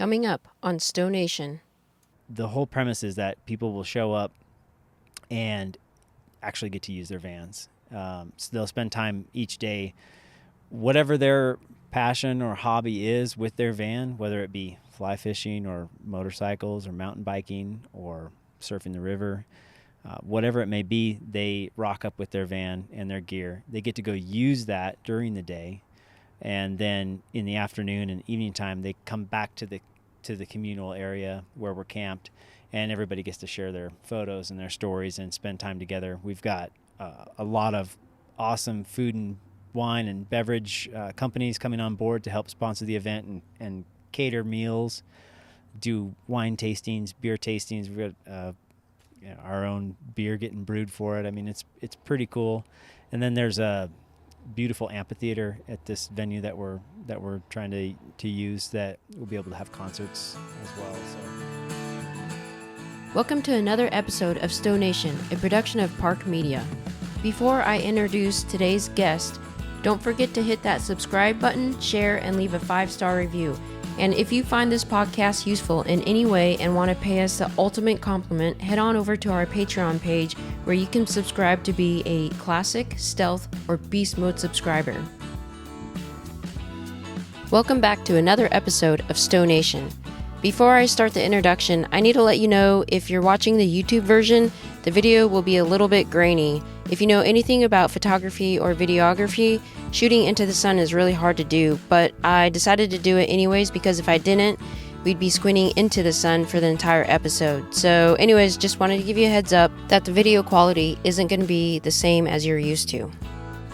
Coming up on Stowe Nation. The whole premise is that people will show up and actually get to use their vans. So they'll spend time each day, whatever their passion or hobby is with their van, whether it be fly fishing or motorcycles or mountain biking or surfing the river, whatever it may be, they rock up with their van and their gear. They get to go use that during the day. And then in the afternoon and evening time, they come back to the communal area where we're camped, and everybody gets to share their photos and their stories and spend time together. We've got a lot of awesome food and wine and beverage companies coming on board to help sponsor the event and cater meals, do wine tastings, beer tastings. We've got our own beer getting brewed for it. I mean, it's pretty cool. And then there's a beautiful amphitheater at this venue that we're trying to use that we'll be able to have concerts as well. So. Welcome to another episode of Stowe Nation, a production of Park Media. Before I introduce today's guest, don't forget to hit that subscribe button, share, and leave a 5-star review. And if you find this podcast useful in any way and want to pay us the ultimate compliment, head on over to our Patreon page where you can subscribe to be a Classic, Stealth, or Beast Mode subscriber. Welcome back to another episode of Stowe Nation. Before I start the introduction, I need to let you know if you're watching the YouTube version, the video will be a little bit grainy. If you know anything about photography or videography, shooting into the sun is really hard to do, but I decided to do it anyways because if I didn't, we'd be squinting into the sun for the entire episode. So anyways, just wanted to give you a heads up that the video quality isn't going to be the same as you're used to.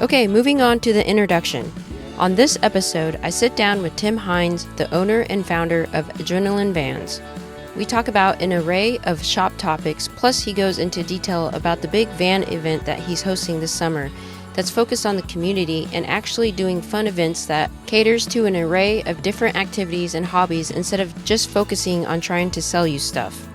Okay, moving on to the introduction. On this episode, I sit down with Tim Hines, the owner and founder of Adrenaline Vans. We talk about an array of shop topics, plus he goes into detail about the big van event that he's hosting this summer that's focused on the community and actually doing fun events that caters to an array of different activities and hobbies instead of just focusing on trying to sell you stuff.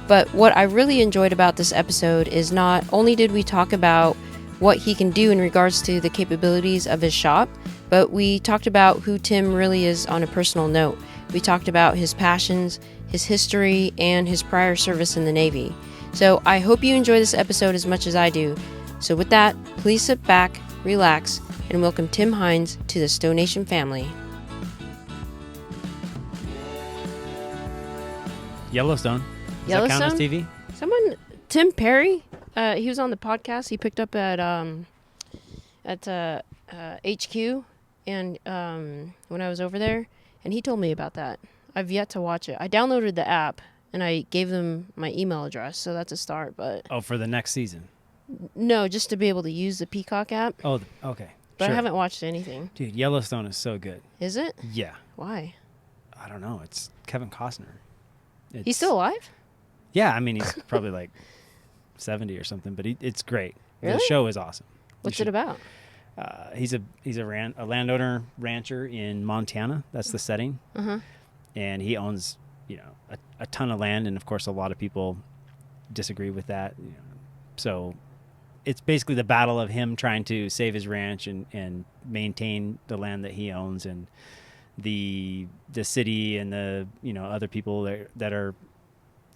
But what I really enjoyed about this episode is not only did we talk about what he can do in regards to the capabilities of his shop, but we talked about who Tim really is on a personal note. We talked about his passions, his history, and his prior service in the Navy. So I hope you enjoy this episode as much as I do. So with that, please sit back, relax, and welcome Tim Hines to the Stowe Nation family. Yellowstone. Does that count as TV? Tim Perry, he was on the podcast. He picked up at HQ, and when I was over there, and he told me about that. I've yet to watch it. I downloaded the app, and I gave them my email address, so that's a start. But for the next season? No, just to be able to use the Peacock app. Oh, okay. But sure. I haven't watched anything. Dude, Yellowstone is so good. Is it? Yeah. Why? I don't know. It's Kevin Costner. He's still alive? Yeah, I mean, he's probably like 70 or something, but it's great. Really? The show is awesome. What's it about? He's a landowner rancher in Montana. That's the setting. Uh-huh. And he owns, a ton of land, and of course a lot of people disagree with that. So it's basically the battle of him trying to save his ranch and maintain the land that he owns, and the city and the other people that are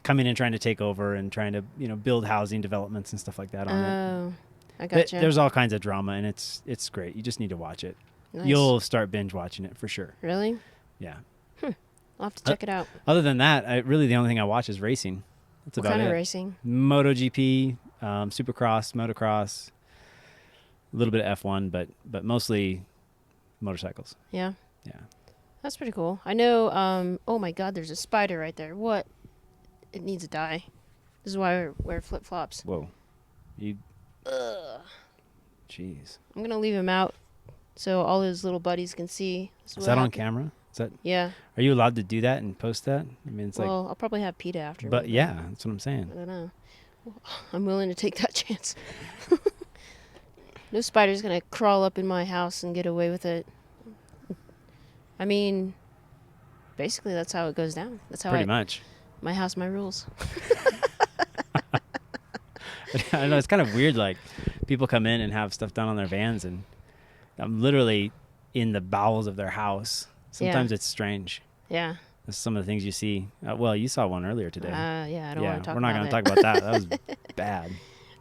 coming in trying to take over and trying to build housing developments and stuff like that on it. I gotcha. There's all kinds of drama, and it's great. You just need to watch it. Nice. You'll start binge watching it for sure. Really? Yeah. I'll have to check it out. Other than that, really the only thing I watch is racing. That's What about kind it. of racing? MotoGP, Supercross, motocross, a little bit of F1, but mostly motorcycles. Yeah. Yeah. That's pretty cool. I know, oh my God, there's a spider right there. What? It needs to die. This is why I wear flip-flops. Whoa. Ugh. Jeez. I'm going to leave him out so all his little buddies can see. Is that on camera? Yeah. Are you allowed to do that and post that? I mean, it's well, I'll probably have PETA after me. But yeah, that's what I'm saying. I don't know. I'm willing to take that chance. No spider's going to crawl up in my house and get away with it. I mean, basically that's how it goes down. That's how Pretty much. My house, my rules. I know, it's kind of weird, like, people come in and have stuff done on their vans, and I'm literally in the bowels of their house. Sometimes it's strange. Yeah. That's some of the things you see. Well, you saw one earlier today. Yeah, I don't want to talk we're not about going to talk about that. That was bad.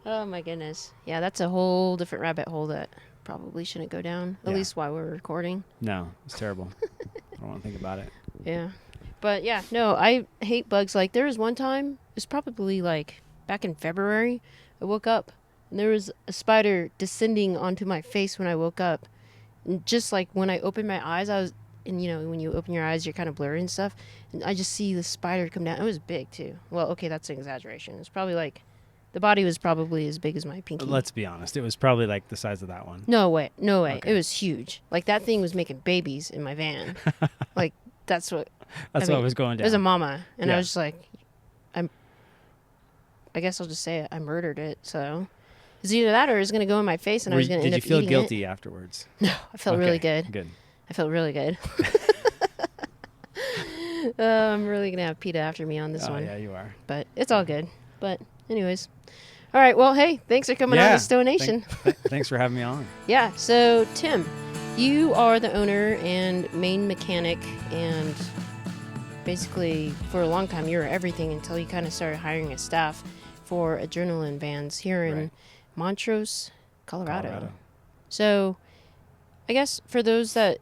Oh my goodness. Yeah, that's a whole different rabbit hole that probably shouldn't go down, at least while we're recording. No, it's terrible. I don't want to think about it. Yeah. But yeah, no, I hate bugs. Like, there was one time, it's probably like back in February, I woke up and there was a spider descending onto my face when I woke up. And just like when I opened my eyes, and you know, when you open your eyes, you're kind of blurry and stuff. And I just see the spider come down. It was big too. Well, okay, that's an exaggeration. It's probably like, the body was probably as big as my pinky. Let's be honest. It was probably like the size of that one. No way. Okay. It was huge. Like, that thing was making babies in my van. Like, that's what. What was going down. It was a mama. And I was just like, I guess I'll just say it. I murdered it. So it's either that or it's going to go in my face and I was going to end up eating it. Did you feel guilty afterwards? No, I felt really good. Good. I felt really good. I'm really going to have PETA after me on this one. Yeah, you are. But it's all good. But anyways. All right. Well, hey, thanks for coming on to Stonation. Thanks for having me on. Yeah. So, Tim, you are the owner and main mechanic, and basically for a long time you were everything until you kind of started hiring a staff for adrenaline vans here in Montrose, Colorado. So, I guess for those that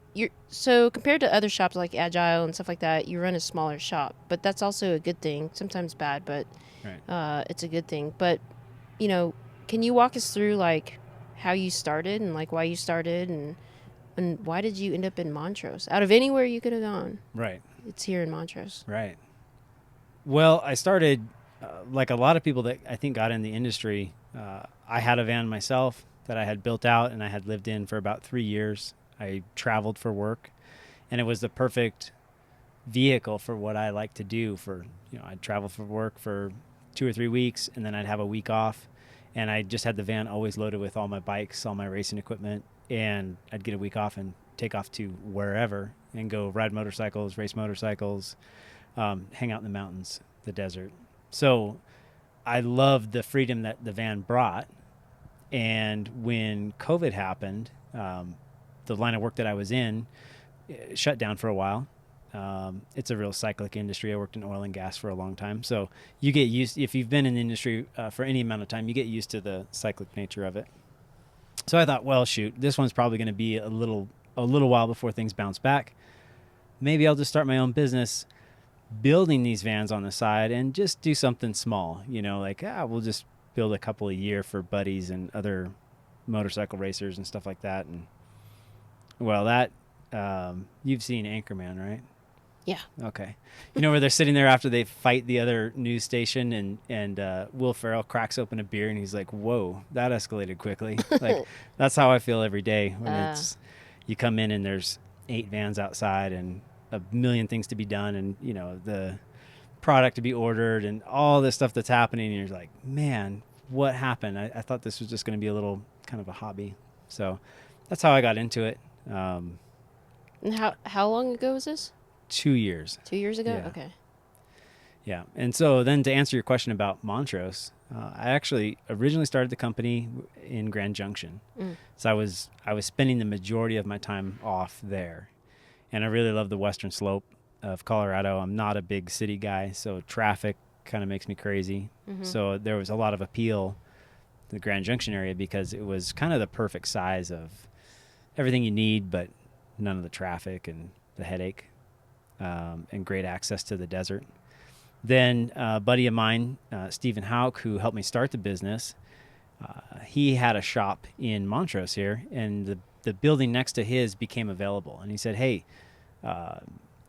compared to other shops like Agile and stuff like that, you run a smaller shop, but that's also a good thing. Sometimes bad, but it's a good thing. But you know, can you walk us through like how you started and like why you started and why did you end up in Montrose? Out of anywhere you could have gone. Right. It's here in Montrose. Right. Well, I started like a lot of people that I think got in the industry. I had a van myself that I had built out and I had lived in for about 3 years. I traveled for work and it was the perfect vehicle for what I like to do. I'd travel for work for 2 or 3 weeks and then I'd have a week off, and I just had the van always loaded with all my bikes, all my racing equipment, and I'd get a week off and take off to wherever and go ride motorcycles, race motorcycles, hang out in the mountains, the desert. So I loved the freedom that the van brought. And when COVID happened, the line of work that I was in shut down for a while. It's a real cyclic industry. I worked in oil and gas for a long time. So you get used, if you've been in the industry for any amount of time, you get used to the cyclic nature of it. So I thought, well, shoot, this one's probably going to be a little while before things bounce back. Maybe I'll just start my own business building these vans on the side and just do something small, like, we'll just build a couple a year for buddies and other motorcycle racers and stuff like that. And well, that, you've seen Anchorman, right? Yeah. Okay. Where they're sitting there after they fight the other news station and Will Ferrell cracks open a beer and he's like, whoa, that escalated quickly. Like, that's how I feel every day when you come in and there's 8 vans outside and a million things to be done and, the product to be ordered and all this stuff that's happening. And you're like, man, what happened? I thought this was just going to be a little kind of a hobby. So that's how I got into it. And how long ago was this? 2 years. 2 years ago? Yeah. Okay. Yeah. And so then to answer your question about Montrose, I actually originally started the company in Grand Junction. So I was spending the majority of my time off there. And I really love the western slope of Colorado. I'm not a big city guy, so traffic kind of makes me crazy. Mm-hmm. So there was a lot of appeal to the Grand Junction area because it was kind of the perfect size of everything you need, but none of the traffic and the headache, and great access to the desert. Then a buddy of mine, Stephen Hauk, who helped me start the business, he had a shop in Montrose here, and the building next to his became available. And he said, hey,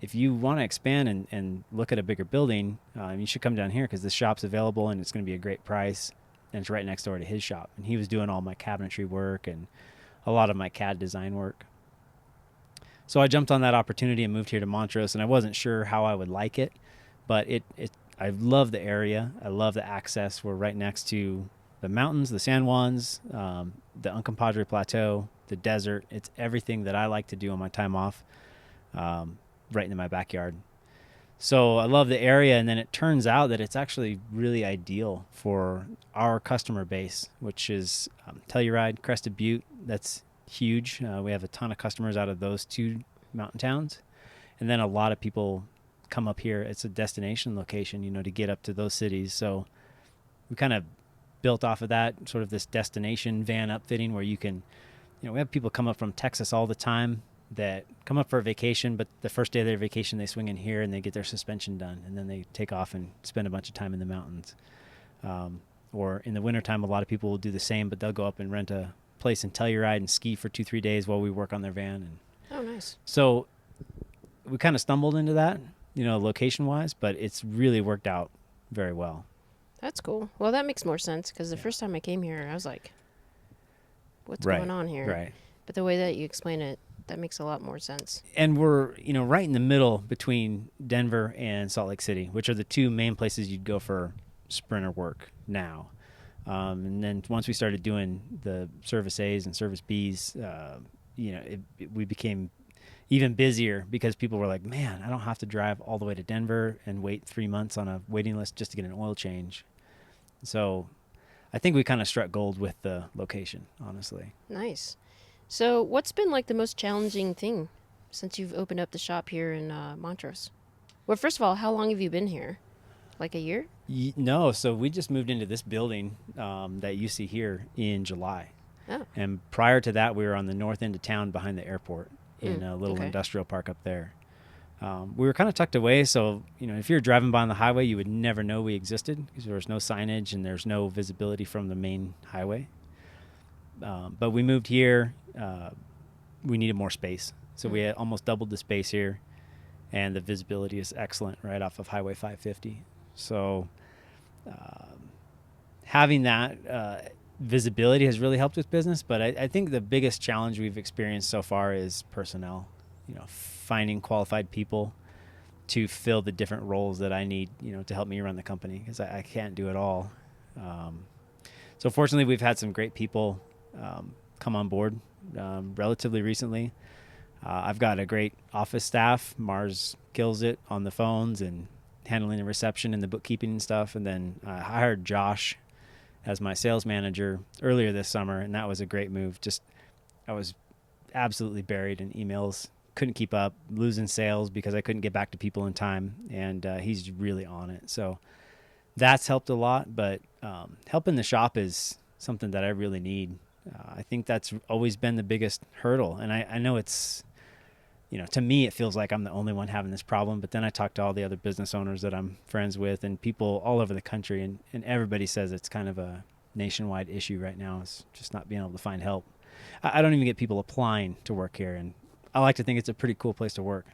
if you want to expand and look at a bigger building, you should come down here because this shop's available and it's going to be a great price. And it's right next door to his shop. And he was doing all my cabinetry work and a lot of my CAD design work. So I jumped on that opportunity and moved here to Montrose, and I wasn't sure how I would like it, but I love the area. I love the access. We're right next to the mountains, the San Juans, the Uncompahgre Plateau, the desert. It's everything that I like to do on my time off, right in my backyard. So I love the area, and then it turns out that it's actually really ideal for our customer base, which is Telluride, Crested Butte. That's huge. We have a ton of customers out of those 2 mountain towns, and then a lot of people come up here. It's a destination location, to get up to those cities. So we kind of built off of that, sort of this destination van upfitting where you can, we have people come up from Texas all the time that come up for a vacation, but the first day of their vacation, they swing in here and they get their suspension done. And then they take off and spend a bunch of time in the mountains. Or in the wintertime, a lot of people will do the same, but they'll go up and rent a place in Telluride and ski for 2-3 days while we work on their van. And oh, nice. So we kind of stumbled into that, location-wise, but it's really worked out very well. That's cool. Well, that makes more sense because the first time I came here, I was like, what's going on here? Right. But the way that you explain it, that makes a lot more sense. And we're, right in the middle between Denver and Salt Lake City, which are the two main places you'd go for sprinter work now. And then once we started doing the Service A's and Service B's, we became even busier because people were like, man, I don't have to drive all the way to Denver and wait 3 months on a waiting list just to get an oil change. So I think we kind of struck gold with the location, honestly. Nice. So what's been like the most challenging thing since you've opened up the shop here in Montrose? Well, first of all, how long have you been here? Like a year? No, so we just moved into this building that you see here in July. Oh. And prior to that, we were on the north end of town behind the airport in a little industrial park up there. We were kind of tucked away, so if you're driving by on the highway, you would never know we existed because there was no signage and there's no visibility from the main highway. But we moved here. We needed more space, so we had almost doubled the space here, and the visibility is excellent right off of Highway 550. So having that visibility has really helped with business, but I think the biggest challenge we've experienced so far is personnel. Finding qualified people to fill the different roles that I need, to help me run the company because I can't do it all. So fortunately, we've had some great people come on board relatively recently. I've got a great office staff. Mars kills it on the phones and handling the reception and the bookkeeping and stuff. And then I hired Josh as my sales manager earlier this summer, and that was a great move. I was absolutely buried in emails, couldn't keep up, losing sales because I couldn't get back to people in time, and he's really on it. So that's helped a lot, but helping the shop is something that I really need. I think that's always been the biggest hurdle, and I know it's, to me it feels like I'm the only one having this problem, but then I talk to all the other business owners that I'm friends with and people all over the country, and everybody says it's kind of a nationwide issue right now. It's just not being able to find help. I don't even get people applying to work here, and I like to think it's a pretty cool place to work.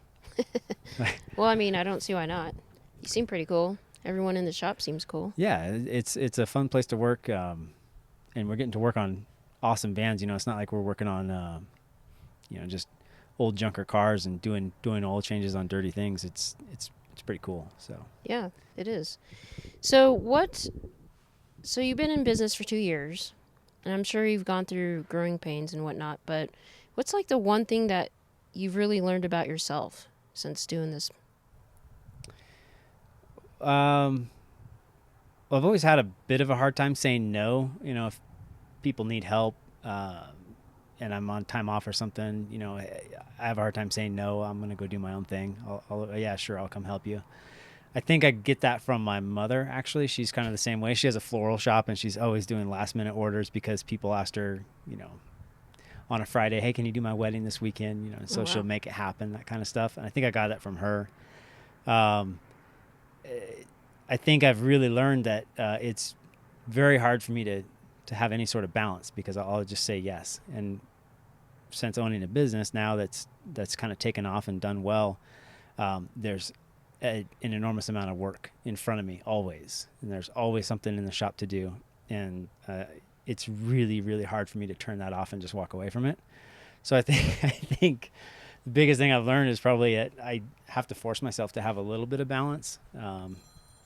Well, I mean, I don't see why not. You seem pretty cool. Everyone in the shop seems cool. Yeah, it's a fun place to work, and we're getting to work on awesome vans. It's not like we're working on, just old junker cars and doing oil changes on dirty things. It's pretty cool. So yeah, it is. So you've been in business for 2 years, and I'm sure you've gone through growing pains and whatnot. But what's like the one thing that you've really learned about yourself since doing this? Well, I've always had a bit of a hard time saying no. If people need help and I'm on time off or something, I have a hard time saying no. I'm going to go do my own thing. Yeah, sure, I'll come help you. I think I get that from my mother, actually. She's kind of the same way. She has a floral shop, and she's always doing last-minute orders because people asked her, on a Friday, hey, can you do my wedding this weekend? So she'll make it happen, that kind of stuff. And I think I got that from her. I think I've really learned that it's very hard for me to have any sort of balance because I'll just say yes. And since owning a business now that's kind of taken off and done well, there's an enormous amount of work in front of me always. And there's always something in the shop to do. And it's really, really hard for me to turn that off and just walk away from it. So I think the biggest thing I've learned is probably I have to force myself to have a little bit of balance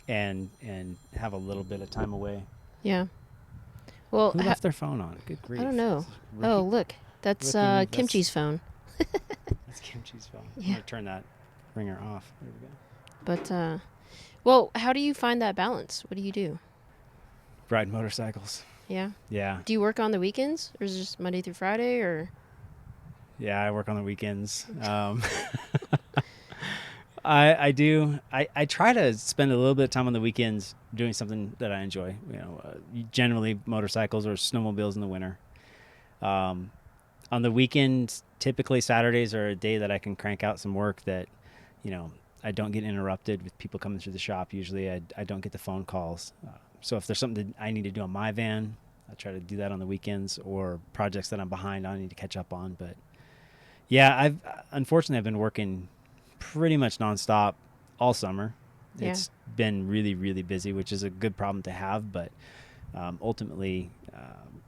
and have a little bit of time away. Yeah. Well, who left their phone on? Good grief. I don't know. Oh, look. That's Kimchi's phone. That's Kimchi's phone. Yeah. I'm going to turn that ringer off. There we go. But, well, how do you find that balance? What do you do? Ride motorcycles. Yeah? Yeah. Do you work on the weekends? Or is it just Monday through Friday? Or? Yeah, I work on the weekends. I do. I try to spend a little bit of time on the weekends doing something that I enjoy. Generally motorcycles or snowmobiles in the winter. On the weekends, typically Saturdays are a day that I can crank out some work that, I don't get interrupted with people coming through the shop. Usually I don't get the phone calls. So if there's something that I need to do on my van, I try to do that on the weekends, or projects that I'm behind on, I need to catch up on. But yeah, unfortunately I've been working pretty much nonstop all summer. Yeah. It's been really, really busy, which is a good problem to have. But ultimately,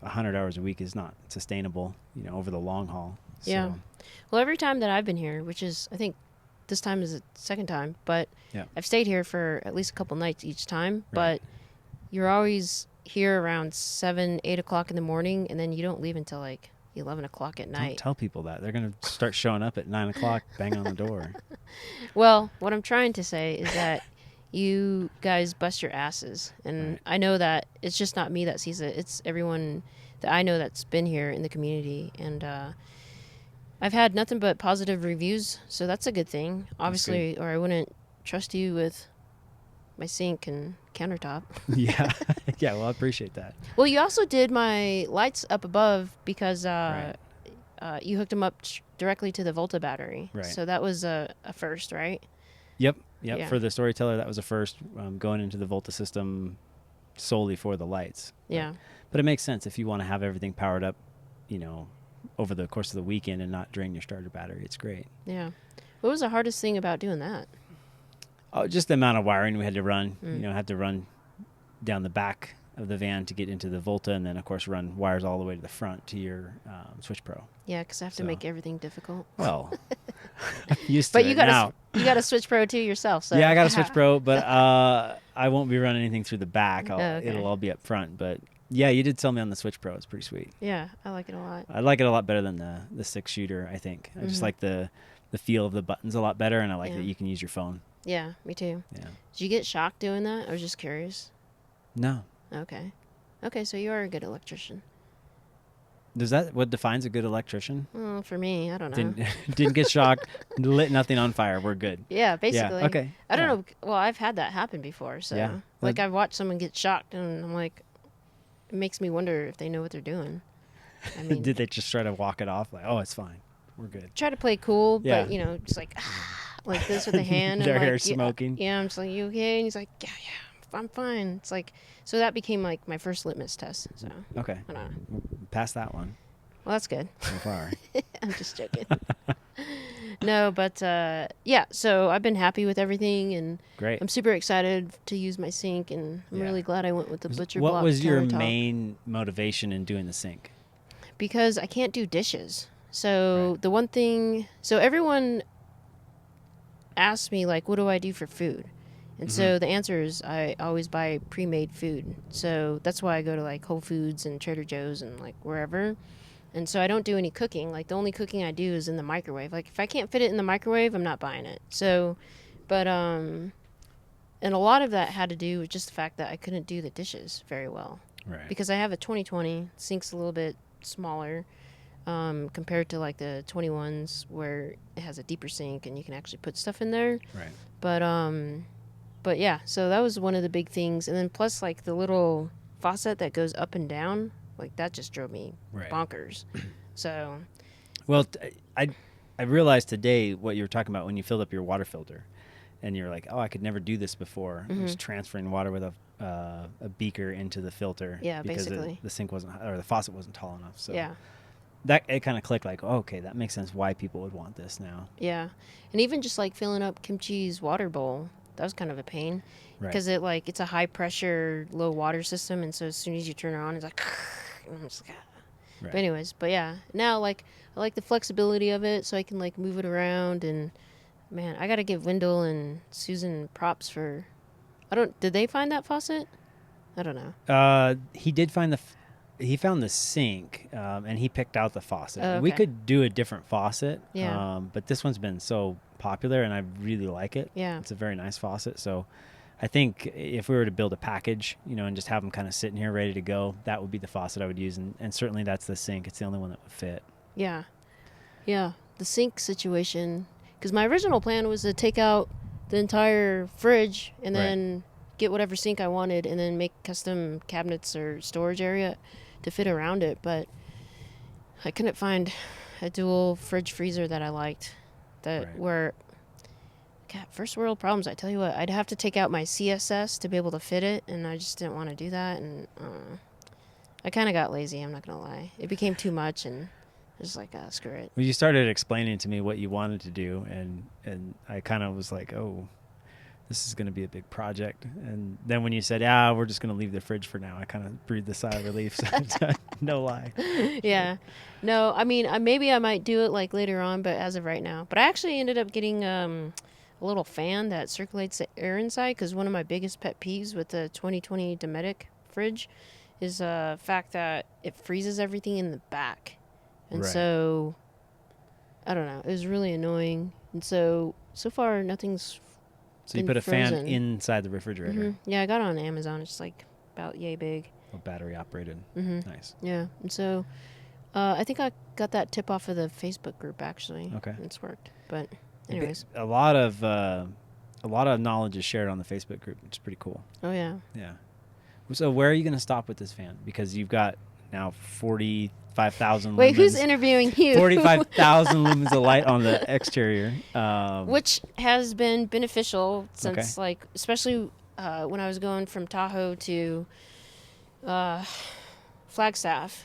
100 hours a week is not sustainable, over the long haul. Yeah. So, Well, every time that I've been here, which is, I think this time is the second time, but yeah. I've stayed here for at least a couple nights each time. Right. But you're always here around 7, 8 o'clock in the morning, and then you don't leave until like 11 o'clock at night. Don't tell people that. They're going to start showing up at 9 o'clock, bang on the door. Well, what I'm trying to say is that you guys bust your asses. And Right. I know that it's just not me that sees it. It's everyone that I know that's been here in the community. And I've had nothing but positive reviews, so that's a good thing. Obviously, or I wouldn't trust you with my sink and countertop. Yeah. Yeah, well, I appreciate that. Well, you also did my lights up above because Right. you hooked them up directly to the Volta battery. Right. So that was a first, right? Yep. Yeah. For the Storyteller, that was a first, going into the Volta system solely for the lights. Yeah. But it makes sense if you want to have everything powered up, over the course of the weekend and not drain your starter battery. It's great. Yeah. What was the hardest thing about doing that? Oh, just the amount of wiring we had to run. Had to run down the back of the van to get into the Volta, and then, of course, run wires all the way to the front to your Switch Pro. Yeah, because I have to make everything difficult. Well, I'm used to But it you got now. you got a Switch Pro too yourself. So Yeah, I got a Switch Pro, but I won't be running anything through the back. Okay. It'll all be up front. But yeah, you did sell me on the Switch Pro. It's pretty sweet. Yeah, I like it a lot. I like it a lot better than the 6-shooter, I think. I just like the feel of the buttons a lot better, and I like that you can use your phone. Yeah, me too. Yeah. Did you get shocked doing that? I was just curious. No. Okay. Okay, so you are a good electrician. Does that what defines a good electrician? Well, for me, I don't know. Didn't get shocked, lit nothing on fire. We're good. Yeah, basically. Yeah. Okay. I don't know. Well, I've had that happen before. So, Yeah. like, I've watched someone get shocked, and I'm like, it makes me wonder if they know what they're doing. I mean, Did they just try to walk it off? Like, oh, it's fine. We're good. try to play cool, Yeah. but just like this with the hand. Their and hair like, smoking. Yeah, I'm just like, you okay? And he's like, yeah, I'm fine. It's like, so that became like my first litmus test. So, Okay. I don't know. Pass that one Well, that's good. so far. I'm just joking. No, but yeah, so I've been happy with everything, and Great. I'm super excited to use my sink, and I'm really glad I went with the butcher block What was your countertop. main motivation in doing the sink? Because I can't do dishes. So Right. the one thing, so everyone asks me, like, what do I do for food? And so the answer is I always buy pre-made food. So that's why I go to like Whole Foods and Trader Joe's and like wherever. And so I don't do any cooking. Like the only cooking I do is in the microwave. Like if I can't fit it in the microwave, I'm not buying it. So, but, and a lot of that had to do with just the fact that I couldn't do the dishes very well. Right. Because I have a 2020, sink's a little bit smaller compared to like the 21s where it has a deeper sink and you can actually put stuff in there. Right. But yeah, so that was one of the big things. And then plus like the little faucet that goes up and down, like that just drove me bonkers. So. Well, I realized today what you were talking about when you filled up your water filter, and you're like, oh, I could never do this before. It was transferring water with a beaker into the filter. Yeah, because basically. the sink wasn't, or the faucet wasn't tall enough. So Yeah. that it kind of clicked. Like, oh, okay, that makes sense why people would want this now. Yeah, and even just like filling up kimchi's water bowl, that was kind of a pain because it's a high pressure, low water system, and so as soon as you turn it on, it's like, and I'm just like, Right. But anyways, but yeah, now like I like the flexibility of it, so I can like move it around. And man, I gotta give Wendell and Susan props for. Did they find that faucet? I don't know. He did find he found the sink, and he picked out the faucet. Oh, We okay. could do a different faucet. Yeah. But this one's been so popular, and I really like it. Yeah. It's a very nice faucet. So I think if we were to build a package, and just have them kind of sitting here ready to go, that would be the faucet I would use. And certainly that's the sink. It's the only one that would fit. Yeah, the sink situation. Because my original plan was to take out the entire fridge and Right. then get whatever sink I wanted and then make custom cabinets or storage area to fit around it. But I couldn't find a dual fridge freezer that I liked that Right. were, God, first world problems. I tell you what, I'd have to take out my CSS to be able to fit it, and I just didn't want to do that. And I kind of got lazy, I'm not going to lie. It became too much, and I was like, screw it. Well, you started explaining to me what you wanted to do, and I kind of was like, oh, this is going to be a big project. And then when you said, we're just going to leave the fridge for now, I kind of breathed a sigh of relief. No lie. Yeah. No, I mean, maybe I might do it like later on, but as of right now. But I actually ended up getting a little fan that circulates the air inside, because one of my biggest pet peeves with the 2020 Dometic fridge is the fact that it freezes everything in the back. And Right. so, I don't know. It was really annoying. And so far, nothing's So you been put a fan frozen. inside the refrigerator. Yeah, I got it on Amazon. It's like about yay big. Oh, battery operated. Nice. Yeah. And so, I think I got that tip off of the Facebook group, actually. Okay. It's worked. But anyways. A lot of knowledge is shared on the Facebook group, which is pretty cool. Oh, yeah. Yeah. So where are you going to stop with this fan? Because you've got now 45,000 lumens. Wait, who's interviewing you? 45,000 lumens of light on the exterior. Which has been beneficial since, like, especially when I was going from Tahoe to Flagstaff,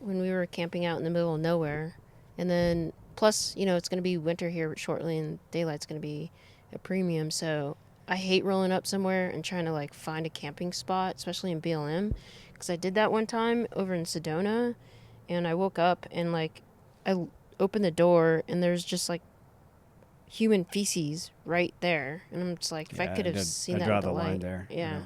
when we were camping out in the middle of nowhere. And then, plus, it's going to be winter here shortly, and daylight's going to be a premium. So I hate rolling up somewhere and trying to, like, find a camping spot, especially in BLM. Because I did that one time over in Sedona, and I woke up and, like, I opened the door, and there's just, like, human feces right there. And I'm just like, if I could have seen that with the light. line there. Yeah.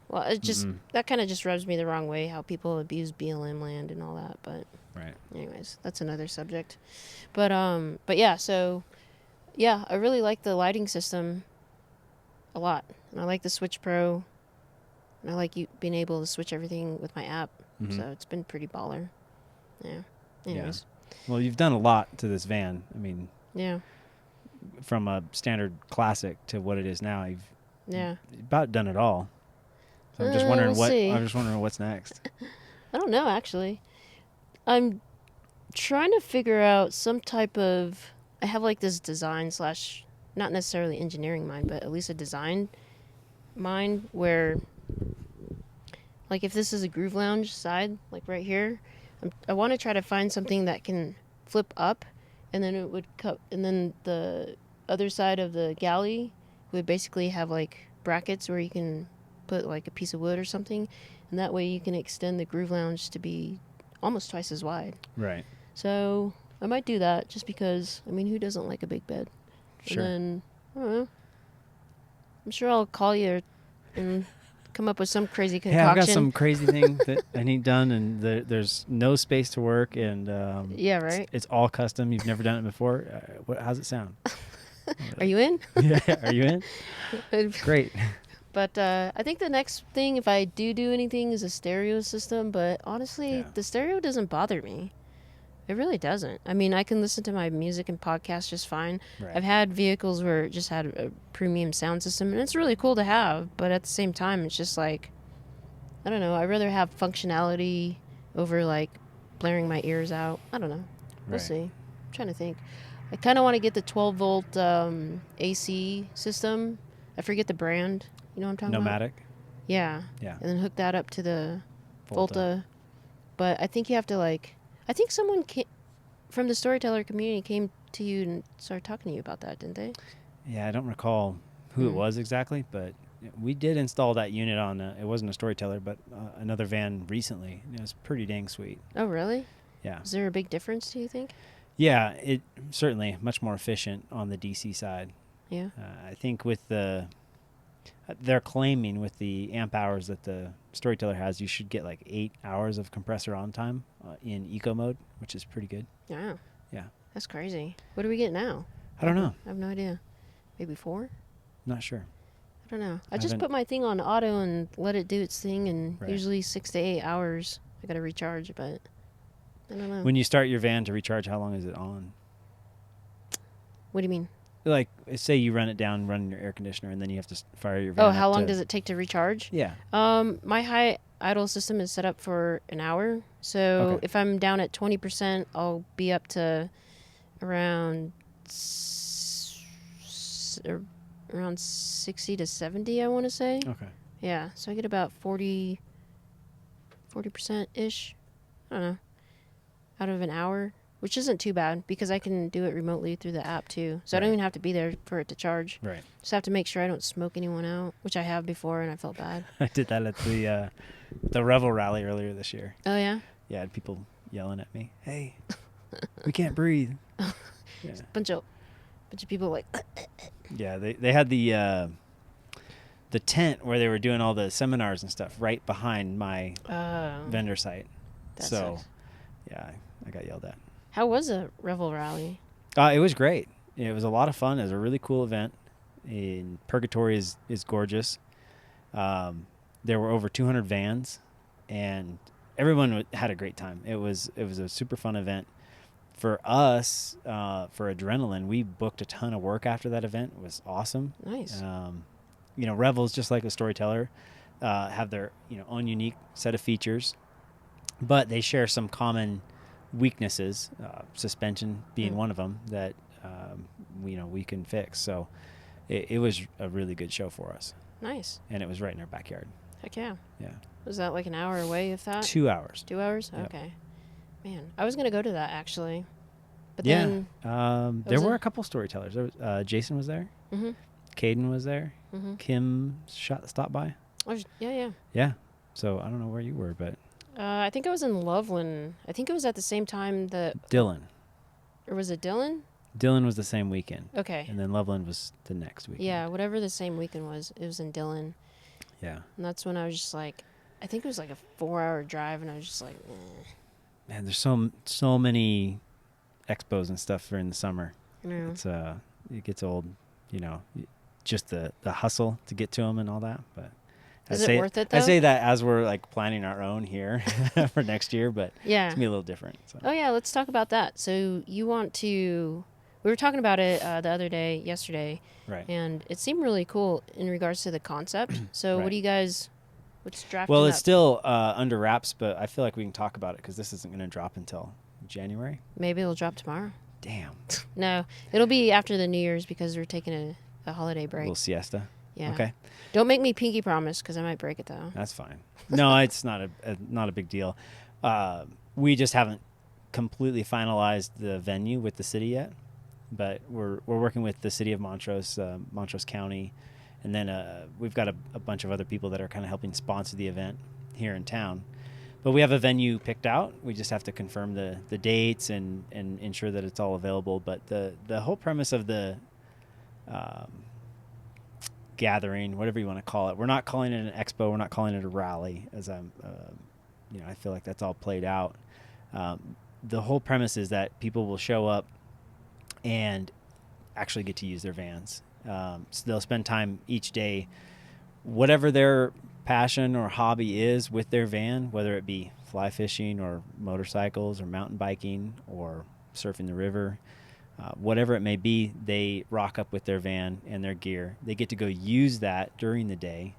Well, it just, that kind of just rubs me the wrong way, how people abuse BLM land and all that. But Right. anyways, that's another subject. But yeah, so, yeah, I really like the lighting system a lot. And I like the Switch Pro. And I like being able to switch everything with my app. So it's been pretty baller. Yeah. Anyways. Yeah. Well, you've done a lot to this van. I mean, Yeah. from a standard classic to what it is now, you've about done it all. So I'm just wondering we'll I'm just wondering what's next. I don't know, actually. I'm trying to figure out some type of... I have, like, this design / not necessarily engineering mind, but at least a design mind where, like, if this is a groove lounge side, like right here, I want to try to find something that can flip up, and then it would cut, and then the other side of the galley would basically have, like, brackets where you can put, like, a piece of wood or something, and that way you can extend the groove lounge to be almost twice as wide. Right. So I might do that just because, I mean, who doesn't like a big bed? Sure. And then, I don't know. I'm sure I'll call you and come up with some crazy concoction. Yeah, I've got some crazy thing that I need done, and there's no space to work, and yeah, right? It's all custom. You've never done it before. How's it sound? Are you in? Yeah, are you in? Great. But I think the next thing, if I do anything, is a stereo system. But honestly, the stereo doesn't bother me. It really doesn't. I mean, I can listen to my music and podcasts just fine. Right. I've had vehicles where it just had a premium sound system, and it's really cool to have. But at the same time, it's just like, I don't know. I'd rather have functionality over, like, blaring my ears out. I don't know. We'll see. I'm trying to think. I kind of want to get the 12-volt AC system. I forget the brand. You know what I'm talking about? Nomadic. Yeah. Yeah. And then hook that up to the Volta. But I think you have to, like... I think someone from the storyteller community came to you and started talking to you about that, didn't they? Yeah, I don't recall who it was exactly, but we did install that unit on, it wasn't a storyteller, but another van recently. It was pretty dang sweet. Oh, really? Yeah. Is there a big difference, do you think? Yeah, it certainly much more efficient on the DC side. Yeah. I think with they're claiming with the amp hours that the storyteller has, you should get like 8 hours of compressor on time in eco mode, which is pretty good. Yeah. Yeah. That's crazy. What do we get now? I don't know. I have no idea. Maybe 4? Not sure. I don't know. I just put my thing on auto and let it do its thing, and usually 6 to 8 hours I got to recharge, but I don't know. When you start your van to recharge, how long is it on? What do you mean? Like, say you run it down, run your air conditioner, and then you have to fire your van Oh, up how long to- does it take to recharge? Yeah. My high idle system is set up for an hour. So Okay. if I'm down at 20%, I'll be up to around around 60 to 70, I want to say. Okay. Yeah, so I get about 40%-ish, I don't know, out of an hour, which isn't too bad because I can do it remotely through the app too. So I don't Right. even have to be there for it to charge. Right. Just have to make sure I don't smoke anyone out, which I have before and I felt bad. I did that at the Revel Rally earlier this year. Oh, yeah? Yeah, I had people yelling at me, "Hey, we can't breathe." Yeah. Bunch of people like, Yeah, they had the tent where they were doing all the seminars and stuff right behind my vendor site. that So, sucks. yeah, I got yelled at. How was a Revel Rally? It was great. It was a lot of fun. It was a really cool event. In Purgatory is gorgeous. There were over 200 vans, and everyone had a great time. It was a super fun event. For us, for Adrenaline, we booked a ton of work after that event. It was awesome. Nice. Revel's just like a storyteller, have their own unique set of features, but they share some common weaknesses, suspension being one of them that we can fix. So it was a really good show for us, Nice. and it was right in our backyard. Heck yeah. Yeah, Was that like an hour away, if that? 2 hours. 2 hours? Yep. Okay. Man, I was going to go to that, actually. But Yeah, then... there was were it? a couple storytellers. There was, Jason was there. Mm-hmm. Caden was there. Mm-hmm. Kim stopped by. Yeah. Yeah. So I don't know where you were, but I think I was in Loveland. I think it was at the same time that... Dylan. Or was it Dylan? Dylan was the same weekend. Okay. And then Loveland was the next weekend. Yeah, whatever the same weekend was, it was in Dylan. Yeah. And that's when I was just like... I think it was like a 4-hour drive, and I was just like... Eh. Man, there's so many expos and stuff during the summer. I know. It's it gets old, just the hustle to get to them and all that. But Is it worth it, though? I say that as we're like planning our own here for next year, but Yeah. it's gonna be a little different. So. Oh, yeah, let's talk about that. So you want to... We were talking about it the other day, yesterday, Right. and it seemed really cool in regards to the concept. So Right. what do you guys... What's drafting Well, up? it's still under wraps, but I feel like we can talk about it because this isn't going to drop until January. Maybe it'll drop tomorrow. Damn. No, it'll be after the New Year's because we're taking a holiday A break. little siesta. Yeah. Okay. Don't make me pinky promise because I might break it, though. That's fine. No, it's not a big deal. We just haven't completely finalized the venue with the city yet, but we're working with the city of Montrose, Montrose County, and then we've got a bunch of other people that are kind of helping sponsor the event here in town. But we have a venue picked out. We just have to confirm the dates and ensure that it's all available. But the whole premise of the gathering, whatever you want to call it, we're not calling it an expo. We're not calling it a rally, as I feel like that's all played out. The whole premise is that people will show up and actually get to use their vans. So they'll spend time each day, whatever their passion or hobby is with their van, whether it be fly fishing or motorcycles or mountain biking or surfing the river, whatever it may be, they rock up with their van and their gear. They get to go use that during the day,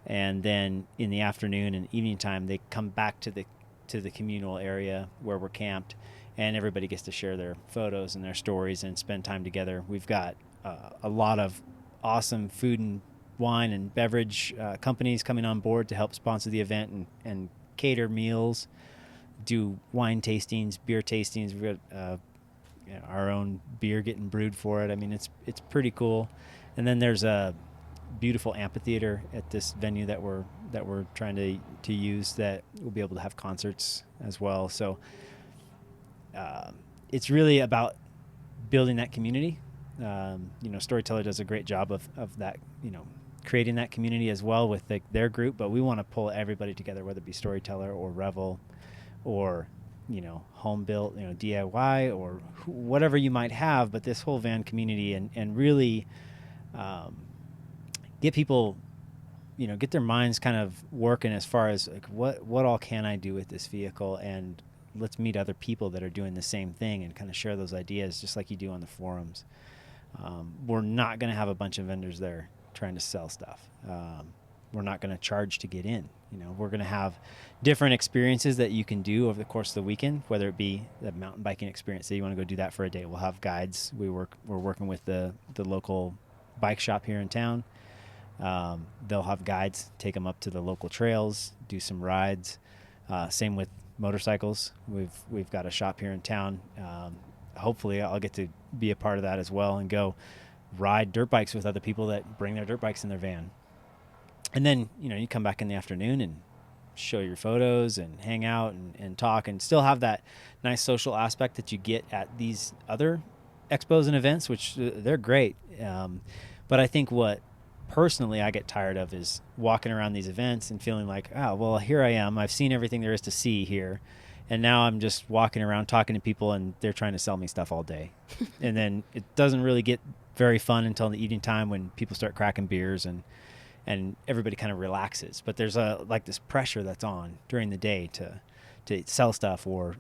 and then in the afternoon and evening time, they come back to the communal area where we're camped, and everybody gets to share their photos and their stories and spend time together. We've got a lot of awesome food and wine and beverage companies coming on board to help sponsor the event and cater meals, do wine tastings, beer tastings. We've got our own beer getting brewed for it. I mean, it's pretty cool. And then there's a beautiful amphitheater at this venue that we're trying to use that we'll be able to have concerts as well. So it's really about building that community. Storyteller does a great job of that, creating that community as well with their group, but we want to pull everybody together, whether it be Storyteller or Revel or, home built, DIY or whatever you might have, but this whole van community and really get people, get their minds kind of working as far as like, what all can I do with this vehicle, and let's meet other people that are doing the same thing and kind of share those ideas just like you do on the forums. We're not going to have a bunch of vendors there trying to sell stuff. We're not going to charge to get in. We're going to have different experiences that you can do over the course of the weekend, whether it be the mountain biking experience. Say you want to go do that for a day. We'll have guides. We're working with the local bike shop here in town. They'll have guides, take them up to the local trails, do some rides. Same with motorcycles. We've got a shop here in town. Hopefully I'll get to be a part of that as well and go ride dirt bikes with other people that bring their dirt bikes in their van. And then, you come back in the afternoon and show your photos and hang out and talk and still have that nice social aspect that you get at these other expos and events, which they're great. But I think what personally I get tired of is walking around these events and feeling like, oh, well, here I am. I've seen everything there is to see here. And now I'm just walking around talking to people and they're trying to sell me stuff all day. And then it doesn't really get very fun until the evening time when people start cracking beers and everybody kind of relaxes. But there's this pressure that's on during the day to sell stuff or,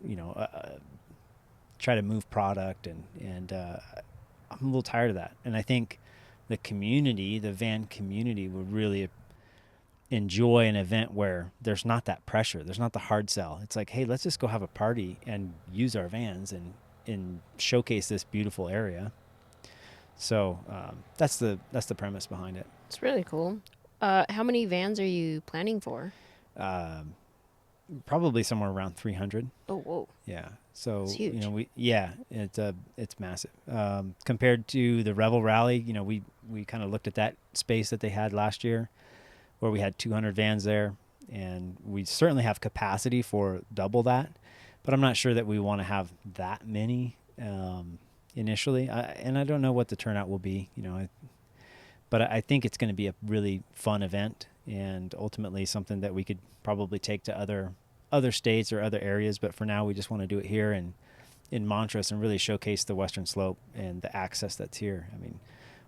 try to move product. And I'm a little tired of that. And I think the van community would really enjoy an event where there's not that pressure. There's not the hard sell. It's like, hey, let's just go have a party and use our vans and showcase this beautiful area. So that's the premise behind it. It's really cool. How many vans are you planning for? Probably somewhere around 300. Oh, whoa. Yeah. So, it's huge. It's massive. Compared to the Revel Rally, we kind of looked at that space that they had last year where we had 200 vans there, and we certainly have capacity for double that, but I'm not sure that we want to have that many initially. And I don't know what the turnout will be, but I think it's going to be a really fun event and ultimately something that we could probably take to other states or other areas. But for now, we just want to do it here in Montrose and really showcase the Western Slope and the access that's here. I mean,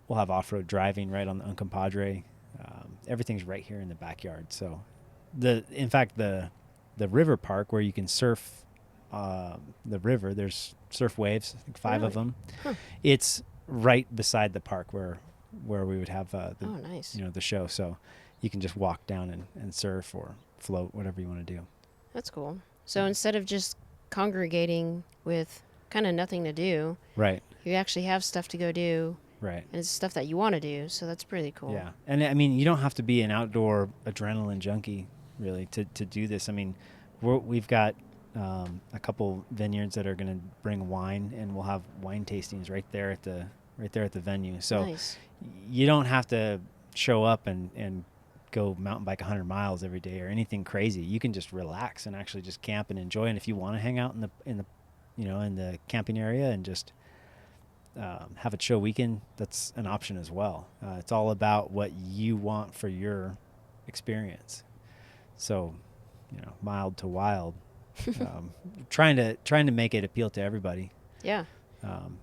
we'll have off-road driving right on the Uncompahgre. Everything's right here in the backyard. So in fact, the river park where you can surf the river, there's surf waves, I think 5 of them. Huh. It's right beside the park where we would have nice. The show. So you can just walk down and surf or float, whatever you want to do. That's cool. So instead of just congregating with kind of nothing to do, right, you actually have stuff to go do. Right. And it's stuff that you want to do, so that's pretty cool. Yeah. And I mean, you don't have to be an outdoor adrenaline junkie really to do this. I mean, we've got a couple vineyards that are going to bring wine, and we'll have wine tastings right there at the venue. So nice. You don't have to show up and go mountain bike 100 miles every day or anything crazy. You can just relax and actually just camp and enjoy. And if you want to hang out in the camping area and just have a chill weekend, that's an option as well. It's all about what you want for your experience. So, mild to wild, trying to make it appeal to everybody. Yeah.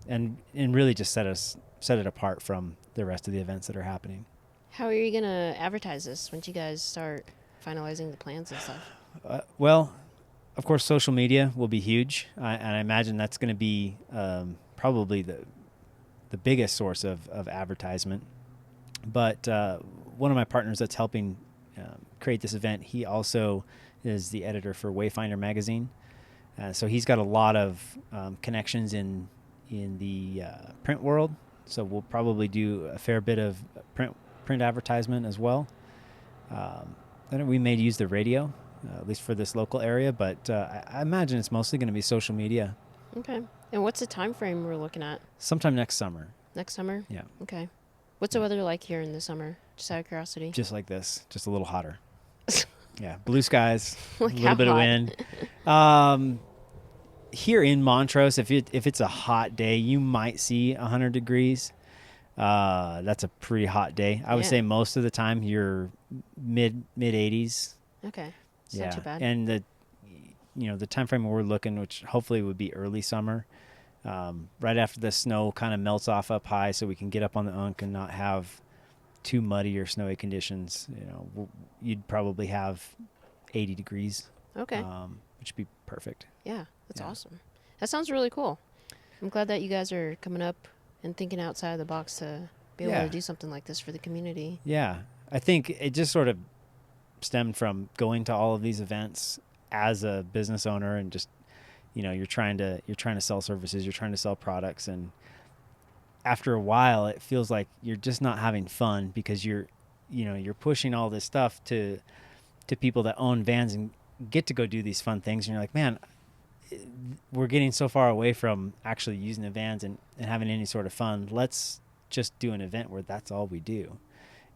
And really just set it apart from the rest of the events that are happening. How are you going to advertise this once you guys start finalizing the plans and stuff? Well, of course, social media will be huge. And I imagine that's going to be probably the biggest source of advertisement. But one of my partners that's helping create this event, he also is the editor for Wayfinder magazine. So he's got a lot of connections in the print world. So we'll probably do a fair bit of print advertisement as well. We may use the radio, at least for this local area, but I imagine it's mostly going to be social media. Okay. And what's the time frame we're looking at? Sometime next summer. Next summer? Yeah. Okay. What's the weather like here in the summer? Just out of curiosity. Just like this, just a little hotter. Yeah, blue skies, Like a little bit of wind. Here in Montrose, if it's a hot day, you might see 100 degrees. That's a pretty hot day. I would say most of the time you're mid 80s. Okay. It's not too bad. And the time frame we're looking, which hopefully would be early summer, right after the snow kind of melts off up high, so we can get up on the Unk and not have too muddy or snowy conditions. You'd probably have 80 degrees. Okay. Which would be perfect. Yeah, that's awesome. That sounds really cool. I'm glad that you guys are coming up and thinking outside the box to be able to do something like this for the community. Yeah. I think it just sort of stemmed from going to all of these events as a business owner, and just, you're trying to sell services, you're trying to sell products, and after a while it feels like you're just not having fun, because you're pushing all this stuff to people that own vans and get to go do these fun things, and you're like, man, we're getting so far away from actually using the vans and having any sort of fun. Let's just do an event where that's all we do,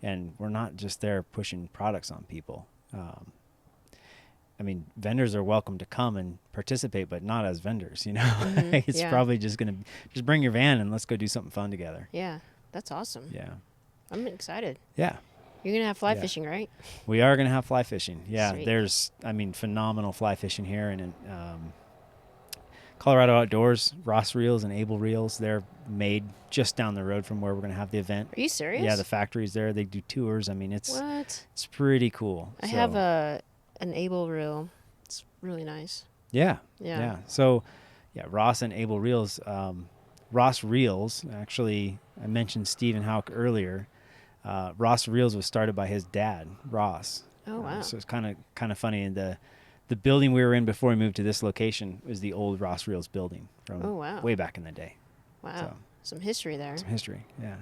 and we're not just there pushing products on people. I mean, vendors are welcome to come and participate, but not as vendors, Mm-hmm. It's probably just going to just bring your van and let's go do something fun together. Yeah, that's awesome. Yeah. I'm excited. Yeah. You're going to have fly fishing, right? We are going to have fly fishing. Yeah. Sweet. There's, phenomenal fly fishing here. And Colorado Outdoors, Ross Reels and Able Reels, they're made just down the road from where we're going to have the event. Are you serious? Yeah, the factory's there. They do tours. It's pretty cool. I have an Able reel. It's really nice. Yeah. Yeah. So, Ross and Able Reels. Ross Reels, actually, I mentioned Stephen Houck earlier. Ross Reels was started by his dad, Ross. Oh, wow. So it's kind of funny. And the building we were in before we moved to this location was the old Ross Reels building from way back in the day. Wow. So, some history there. Some history, yeah.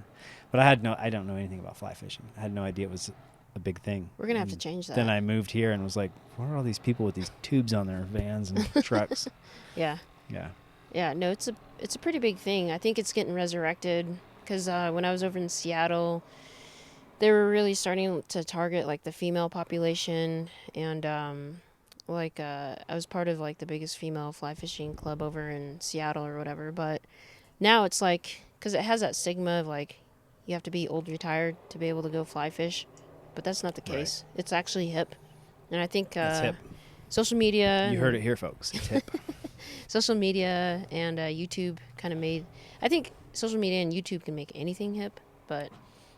But I don't know anything about fly fishing. I had no idea it was a big thing. We're going to have to change that. Then I moved here and was like, what are all these people with these tubes on their vans and trucks? Yeah. Yeah. Yeah, no, it's a pretty big thing. I think it's getting resurrected because when I was over in Seattle, they were really starting to target like the female population, and I was part of like the biggest female fly fishing club over in Seattle or whatever. But now it's like, because it has that stigma of like you have to be old retired to be able to go fly fish, but that's not the case. Right. It's actually hip, and I think it's hip. Social media. You heard it here, folks. It's hip. Social media and YouTube kind of made. I think social media and YouTube can make anything hip, but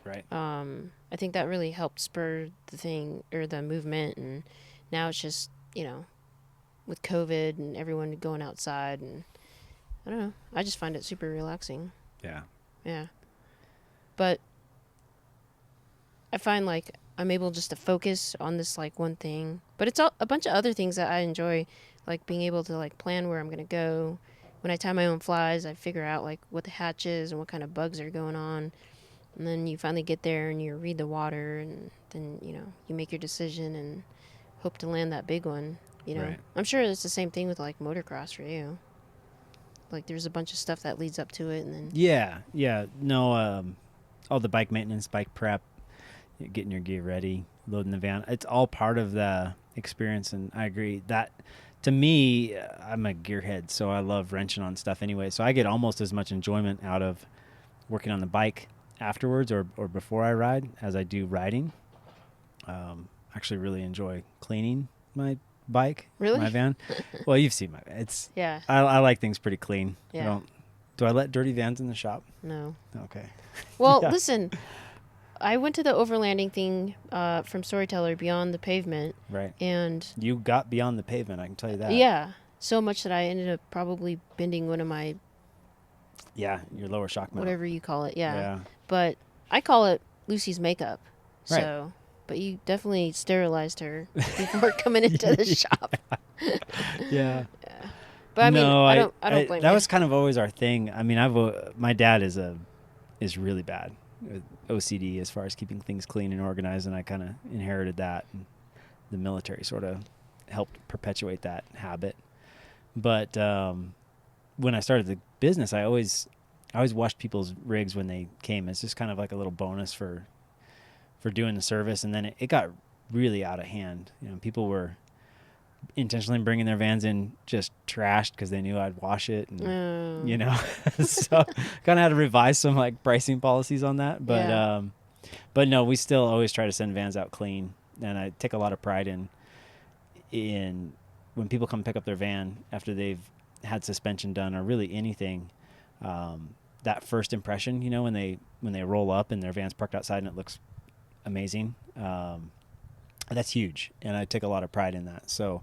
right. I think that really helped spur the thing or the movement, and now it's just with COVID and everyone going outside, and I don't know. I just find it super relaxing. Yeah. Yeah. But I find like I'm able just to focus on this like one thing, but it's a bunch of other things that I enjoy, like being able to like plan where I'm going to go. When I tie my own flies, I figure out like what the hatch is and what kind of bugs are going on. And then you finally get there and you read the water, and then, you make your decision and hope to land that big one, Right. I'm sure it's the same thing with like motocross for you. Like there's a bunch of stuff that leads up to it, and then Yeah. No, all the bike maintenance, bike prep, getting your gear ready, loading the van. It's all part of the experience, and I agree that to me, I'm a gearhead, so I love wrenching on stuff anyway. So I get almost as much enjoyment out of working on the bike afterwards or before I ride as I do riding. Actually really enjoy cleaning my bike, my van. Well, you've seen my van. Yeah. I like things pretty clean. Yeah. Do I let dirty vans in the shop? No. Okay. Well, listen, I went to the overlanding thing from Storyteller, Beyond the Pavement. Right. And you got beyond the pavement, I can tell you that. Yeah. So much that I ended up probably bending one of my... Yeah, your lower shock mount. Whatever you call it, yeah. But I call it Lucy's makeup. Right. So, but you definitely sterilized her before coming into the shop. Yeah. But I mean, I don't blame you. That was kind of always our thing. I mean, my dad is really bad with OCD as far as keeping things clean and organized, and I kind of inherited that. And the military sort of helped perpetuate that habit. But when I started the business, I always washed people's rigs when they came. It's just kind of like a little bonus for doing the service. And then it got really out of hand. People were intentionally bringing their vans in just trashed because they knew I'd wash it, and so kind of had to revise some like pricing policies on that. But but no, we still always try to send vans out clean, and I take a lot of pride in when people come pick up their van after they've had suspension done or really anything. That first impression, when they roll up and their van's parked outside and it looks amazing, that's huge, and I take a lot of pride in that. So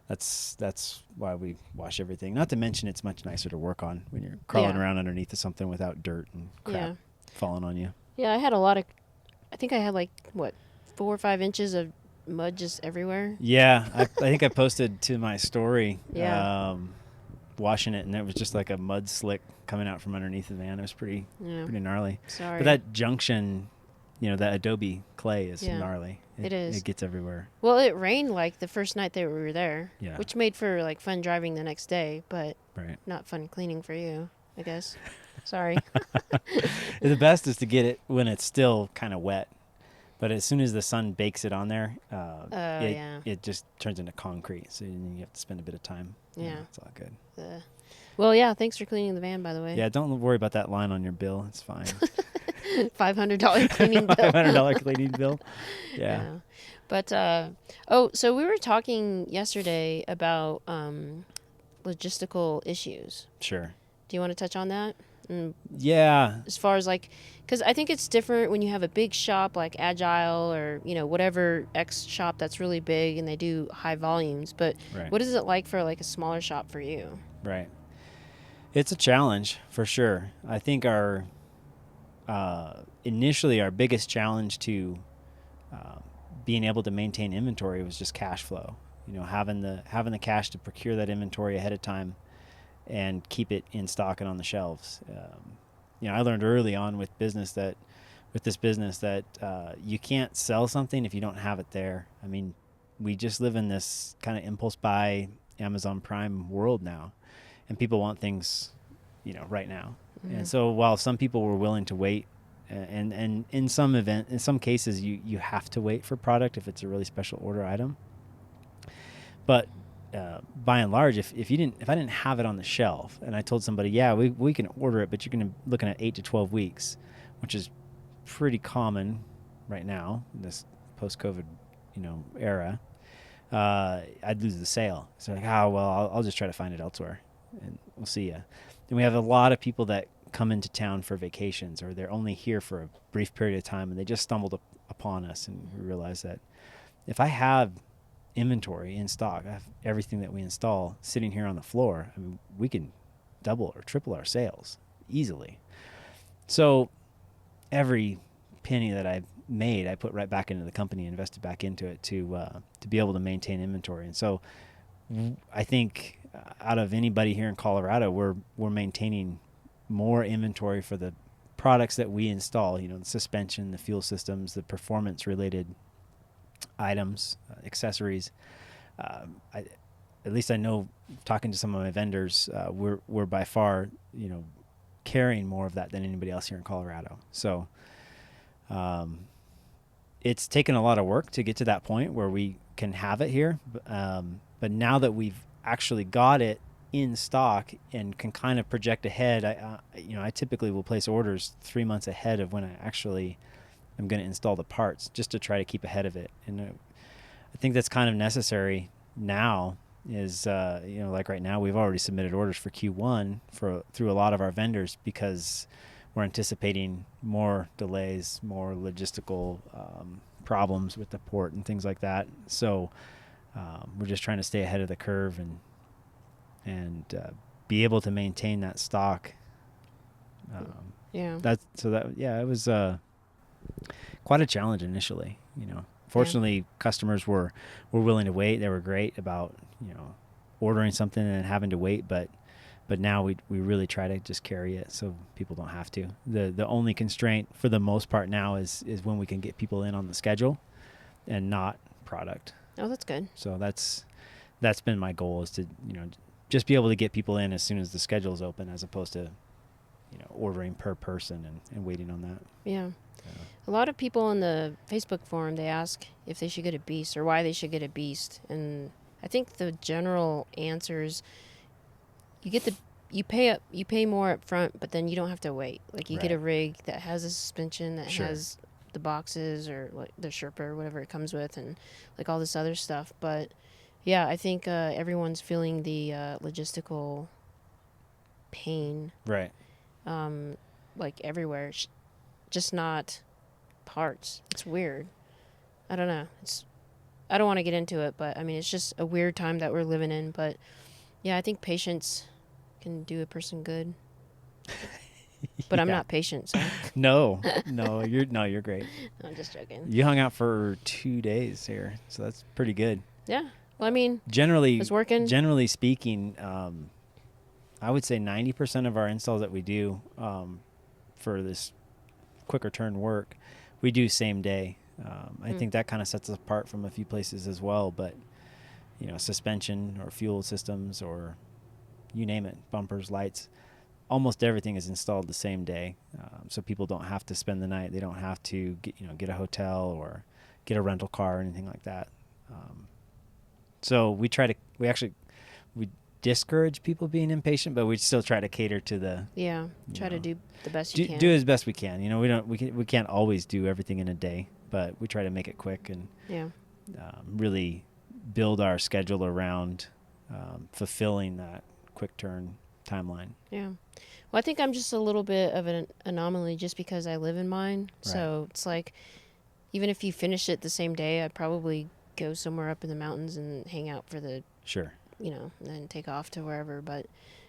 That's why we wash everything. Not to mention it's much nicer to work on when you're crawling around underneath of something without dirt and crap falling on you. Yeah, I think I had like, 4 or 5 inches of mud just everywhere. Yeah, I think I posted to my story washing it, and it was just like a mud slick coming out from underneath the van. It was pretty gnarly. Sorry. But that junction, that Adobe clay is gnarly. It is. It gets everywhere. Well, it rained like the first night that we were there, Yeah. which made for like fun driving the next day, but Right. not fun cleaning for you, I guess. Sorry. The best is to get it when it's still kind of wet. But as soon as the sun bakes it on there, it just turns into concrete. So you have to spend a bit of time. Yeah. It's all good. Well, yeah, thanks for cleaning the van, by the way. Yeah, don't worry about that line on your bill. It's fine. $500 cleaning bill. $500 cleaning bill. Yeah. But, so we were talking yesterday about logistical issues. Sure. Do you want to touch on that? Yeah. As far as because I think it's different when you have a big shop like Agile or, whatever X shop that's really big and they do high volumes. But what is it like for like a smaller shop for you? Right. It's a challenge for sure. I think initially our biggest challenge to being able to maintain inventory was just cash flow. Having the cash to procure that inventory ahead of time and keep it in stock and on the shelves. I learned early on with this business that you can't sell something if you don't have it there. I mean, we just live in this kind of impulse buy Amazon Prime world now, and people want things, right now. Mm-hmm. And so while some people were willing to wait, and in some cases you have to wait for product if it's a really special order item. But by and large, if I didn't have it on the shelf and I told somebody, yeah, we can order it, but you're going to be looking at 8 to 12 weeks, which is pretty common right now in this post-COVID, era, I'd lose the sale. So I'll just try to find it elsewhere and we'll see ya. And we have a lot of people that come into town for vacations, or they're only here for a brief period of time, and they just stumbled upon us, and we realized that if I have inventory in stock, I have everything that we install sitting here on the floor, I mean, we can double or triple our sales easily. So every penny that I've made, I put right back into the company, invested back into it to be able to maintain inventory. And so I think out of anybody here in Colorado, we're maintaining more inventory for the products that we install, the suspension, the fuel systems, the performance related items, accessories. At least I know, talking to some of my vendors, we're by far, carrying more of that than anybody else here in Colorado. So it's taken a lot of work to get to that point where we can have it here. But now that we've actually got it in stock and can kind of project ahead, I typically will place orders 3 months ahead of when I actually am going to install the parts, just to try to keep ahead of it. And I think that's kind of necessary now. Is like right now we've already submitted orders for Q1 through a lot of our vendors because we're anticipating more delays, more logistical problems with the port and things like that. So we're just trying to stay ahead of the curve and be able to maintain that stock. It was quite a challenge initially. Fortunately, customers were willing to wait. They were great about ordering something and having to wait, but now we really try to just carry it so people don't have to. The only constraint for the most part now is when we can get people in on the schedule and not product. Oh, that's good. So that's been my goal, is to just be able to get people in as soon as the schedule is open, as opposed to ordering per person and waiting on that. Yeah. A lot of people in the Facebook forum, they ask if they should get a Beast or why they should get a Beast. And I think the general answer is you pay more up front, but then you don't have to wait. Like you get a rig that has a suspension, that has the boxes or like the Sherpa or whatever it comes with, and like all this other stuff. But yeah, I think everyone's feeling the logistical pain. Right. Like everywhere. Just not parts. It's weird. I don't know. I don't want to get into it, but I mean, it's just a weird time that we're living in. But yeah, I think patience can do a person good. But I'm not patient, so. No, you're great. I'm just joking. You hung out for 2 days here, so that's pretty good. Yeah. Well, I mean, generally, it's working. Generally speaking, I would say 90% of our installs that we do for this quicker turn work, we do same day. I think that kind of sets us apart from a few places as well. But suspension or fuel systems or you name it, bumpers, lights. Almost everything is installed the same day, so people don't have to spend the night. They don't have to get a hotel or get a rental car or anything like that. So we discourage people being impatient, but we still try to cater to the try to do the best you can. Do as best we can. We can't always do everything in a day, but we try to make it quick and really build our schedule around fulfilling that quick turn timeline. Yeah. Well, I think I'm just a little bit of an anomaly just because I live in mine. Right. So it's like, even if you finish it the same day, I'd probably go somewhere up in the mountains and hang out for the, and then take off to wherever. But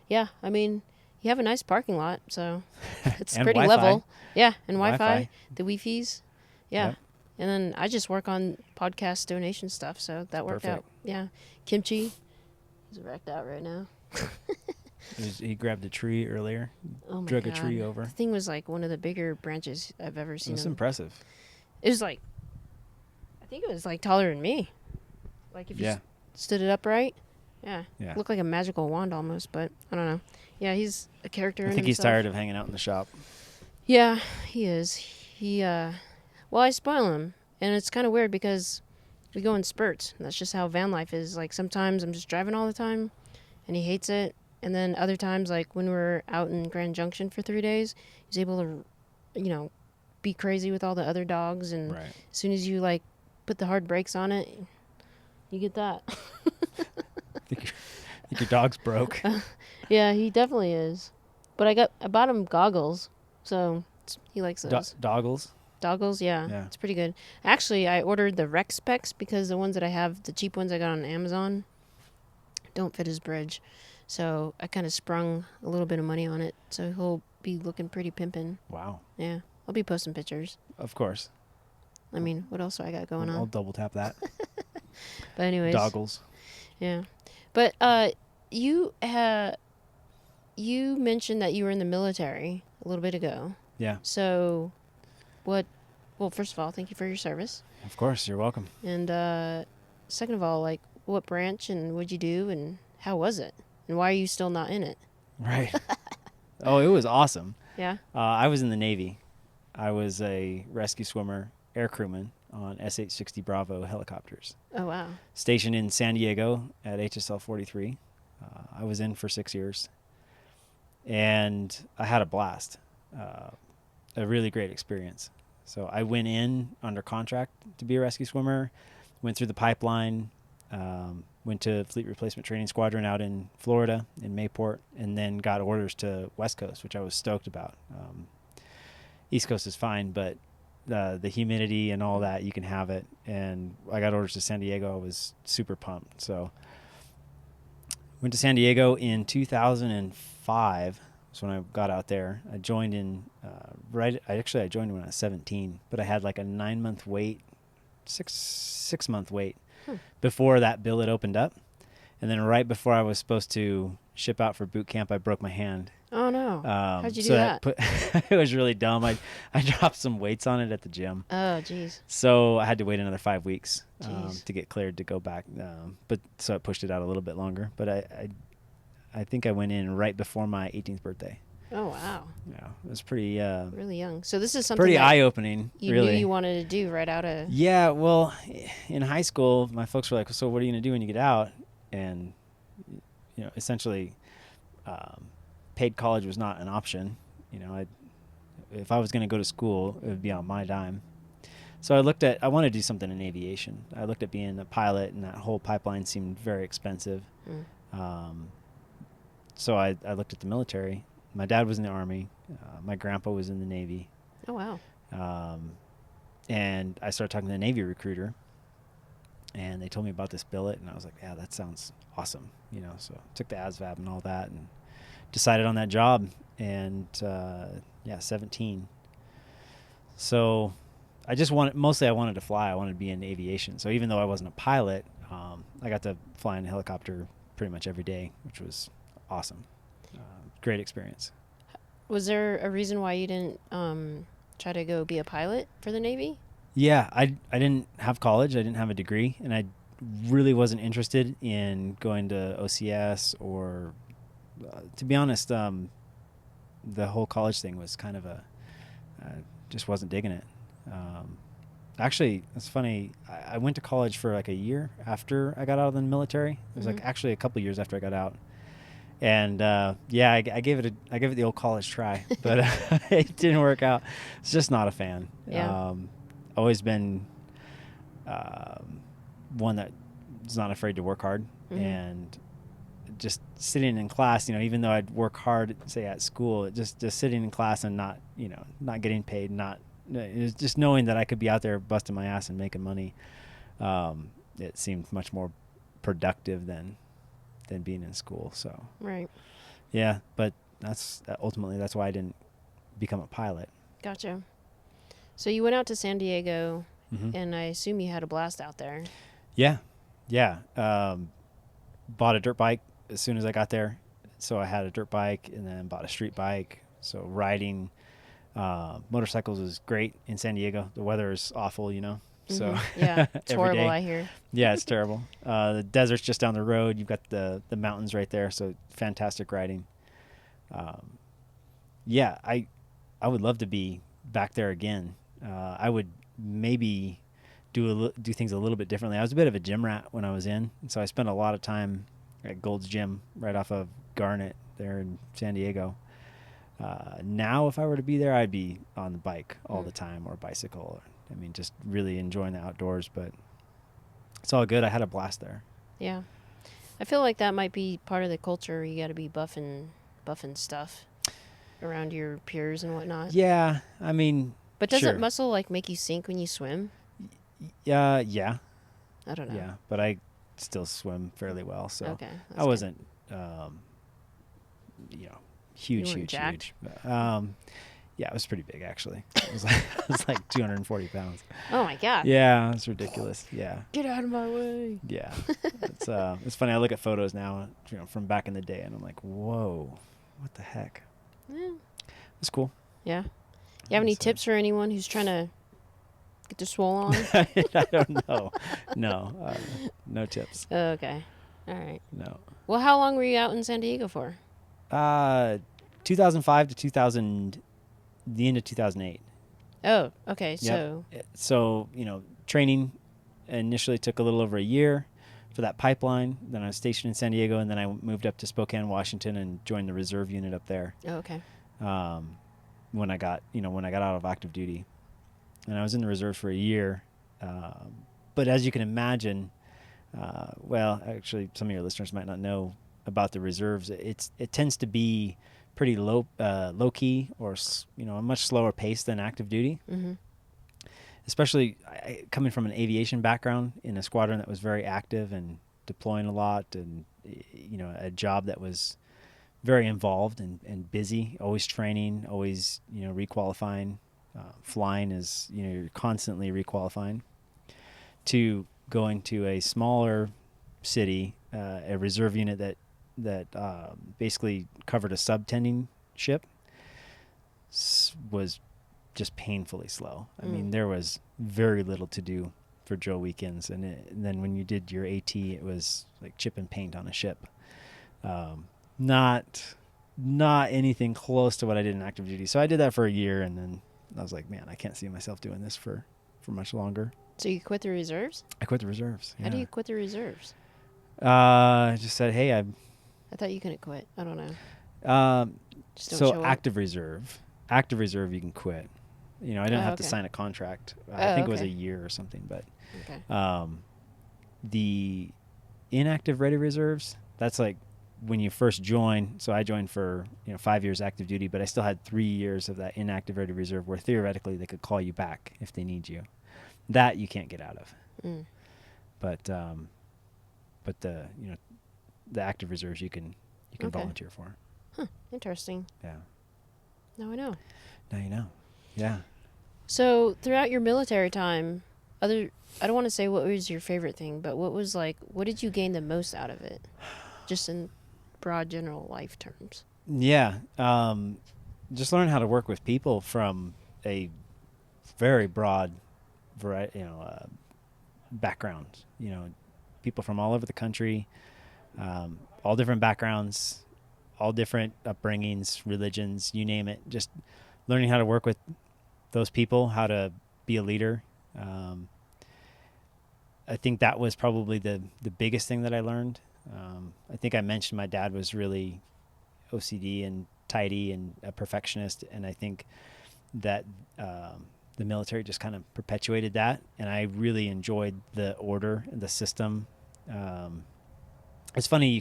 yeah, I mean, you have a nice parking lot, so it's pretty Wi-Fi. Level. Yeah. And Wi-Fi, the Wi-Fi's. Yeah. Yep. And then I just work on podcast donation stuff. So that worked out. Yeah. Kimchi is wrecked out right now. He grabbed a tree earlier, drug a tree over. The thing was like one of the bigger branches I've ever seen. That's impressive. It was like, I think it was like taller than me. Like if you stood it upright. Yeah. Looked like a magical wand almost, but I don't know. Yeah, he's a character in himself. I think he's tired of hanging out in the shop. Yeah, he is. Well, I spoil him, and it's kind of weird because we go in spurts. And that's just how van life is. Like sometimes I'm just driving all the time, and he hates it. And then other times, like when we're out in Grand Junction for 3 days, he's able to, be crazy with all the other dogs. And as soon as you like put the hard brakes on it, you get that. I think your dog's broke. Yeah, he definitely is. But I bought him goggles, so he likes those. Doggles? Doggles, yeah. It's pretty good. Actually, I ordered the Rec Specs because the ones that I have, the cheap ones I got on Amazon, don't fit his bridge. So I kind of sprung a little bit of money on it. So he'll be looking pretty pimpin'. Wow. Yeah. I'll be posting pictures. Of course. I mean, what else do I got going on? I'll double tap that. But anyways. Doggles. Yeah. But you mentioned that you were in the military a little bit ago. Yeah. So well, first of all, thank you for your service. Of course. You're welcome. And second of all, like, what branch and what'd you do and how was it? And why are you still not in it? Right. Oh, it was awesome. Yeah. I was in the Navy. I was a rescue swimmer, air crewman on SH-60 Bravo helicopters. Oh, wow. Stationed in San Diego at HSL 43. I was in for 6 years. And I had a blast. A really great experience. So I went in under contract to be a rescue swimmer, went through the pipeline, went to Fleet Replacement Training Squadron out in Florida, in Mayport, and then got orders to West Coast, which I was stoked about. East Coast is fine, but the humidity and all that, you can have it. And I got orders to San Diego. I was super pumped. So went to San Diego in 2005. That's when I got out there. I joined in I joined when I was 17, but I had like a 9-month wait, six month wait before that bill had opened up. And then right before I was supposed to ship out for boot camp, I broke my hand. Oh no. How'd you do that? It was really dumb. I dropped some weights on it at the gym. Oh geez. So I had to wait another 5 weeks to get cleared to go back. So it pushed it out a little bit longer. But I think I went in right before my 18th birthday. Oh wow. Yeah, it was pretty really young. So this is something pretty eye-opening. You really knew you wanted to do right out of. Yeah, well, in high school, my folks were like, "So what are you gonna do when you get out?" And essentially, paid college was not an option. If I was gonna go to school, it would be on my dime. So I wanted to do something in aviation. I looked at being a pilot, and that whole pipeline seemed very expensive. So I looked at the military. My dad was in the Army. My grandpa was in the Navy. Oh, wow. And I started talking to the Navy recruiter. And they told me about this billet, and I was like, yeah, that sounds awesome. So took the ASVAB and all that and decided on that job. And 17. So I wanted to fly. I wanted to be in aviation. So even though I wasn't a pilot, I got to fly in a helicopter pretty much every day, which was awesome. Great experience. Was there a reason why you didn't try to go be a pilot for the Navy? Yeah, I didn't have college. I didn't have a degree, and I really wasn't interested in going to OCS or, to be honest, the whole college thing was kind of just wasn't digging it. Actually, it's funny. I went to college for like a year after I got out of the military. It was like actually a couple years after I got out. And I gave it the old college try, but it didn't work out. It's just not a fan. Yeah. Always been one that is not afraid to work hard, and just sitting in class. Even though I'd work hard, say at school, just sitting in class and not getting paid, just knowing that I could be out there busting my ass and making money. It seemed much more productive than being in school. So Right. yeah, but that's why I didn't become a pilot. Gotcha. So you went out to San Diego, and I assume you had a blast out there. Yeah. Bought a dirt bike as soon as I got there. So I had a dirt bike and then bought a street bike. So riding motorcycles is great in San Diego. The weather is awful, So yeah, it's horrible, day. I hear. Yeah, it's terrible. The desert's just down the road. You've got the mountains right there, so fantastic riding. I would love to be back there again. I would maybe do things a little bit differently. I was a bit of a gym rat when I was in, and so I spent a lot of time at Gold's Gym right off of Garnet there in San Diego. Now, if I were to be there, I'd be on the bike all the time or bicycle. Just really enjoying the outdoors, but it's all good. I had a blast there. Yeah. I feel like that might be part of the culture. You got to be buffing stuff around your peers and whatnot. Yeah, But doesn't sure. muscle make you sink when you swim? Yeah. I don't know. Yeah, but I still swim fairly well, so okay, I wasn't, huge. Yeah, it was pretty big actually. It was like 240 pounds. Oh my god. Yeah, it's ridiculous. Yeah. Get out of my way. Yeah, it's funny. I look at photos now, from back in the day, and I'm like, whoa, what the heck? Yeah. It's cool. Yeah. You have any tips for anyone who's trying to get their swole on? I don't know. No, no tips. Oh, okay. All right. No. Well, how long were you out in San Diego for? 2005 to the end of 2008. Oh, okay. Yep. So, training initially took a little over a year for that pipeline. Then I was stationed in San Diego, and then I moved up to Spokane, Washington, and joined the reserve unit up there. Oh, okay. When I got out of active duty, and I was in the reserves for a year. But as you can imagine, actually, some of your listeners might not know about the reserves. It tends to be pretty low key, or a much slower pace than active duty. Mm-hmm. Especially coming from an aviation background in a squadron that was very active and deploying a lot, and a job that was very involved and busy, always training, always requalifying. Flying is you're constantly requalifying. To going to a smaller city, a reserve unit that basically covered a subtending ship, was just painfully slow. There was very little to do for drill weekends, and then when you did your AT, it was like chipping paint on a ship. Not anything close to what I did in active duty. So I did that for a year, and then I was like, man, I can't see myself doing this for much longer. So you quit the reserves? I quit the reserves. Yeah. How do you quit the reserves? I just said, hey, I thought you couldn't quit. I don't know. Just don't show up. Active reserve, you can quit. I didn't have to sign a contract. I think it was a year or something, but the inactive ready reserves, that's like when you first join. So I joined for 5 years active duty, but I still had 3 years of that inactive ready reserve where theoretically they could call you back if they need you. That you can't get out of. but the the active reserves you can Okay. volunteer for. Huh. Interesting. Yeah. Now I know. Now you know. Yeah. So throughout your military time, I don't want to say what was your favorite thing, but what did you gain the most out of it? Just in broad general life terms. Yeah. Just learn how to work with people from a very broad variety, backgrounds. People from all over the country, all different backgrounds, all different upbringings, religions, you name it. Just learning how to work with those people, how to be a leader. I think that was probably the biggest thing that I learned. I think I mentioned my dad was really OCD and tidy and a perfectionist, and I think that the military just kind of perpetuated that, and I really enjoyed the order and the system. It's funny, you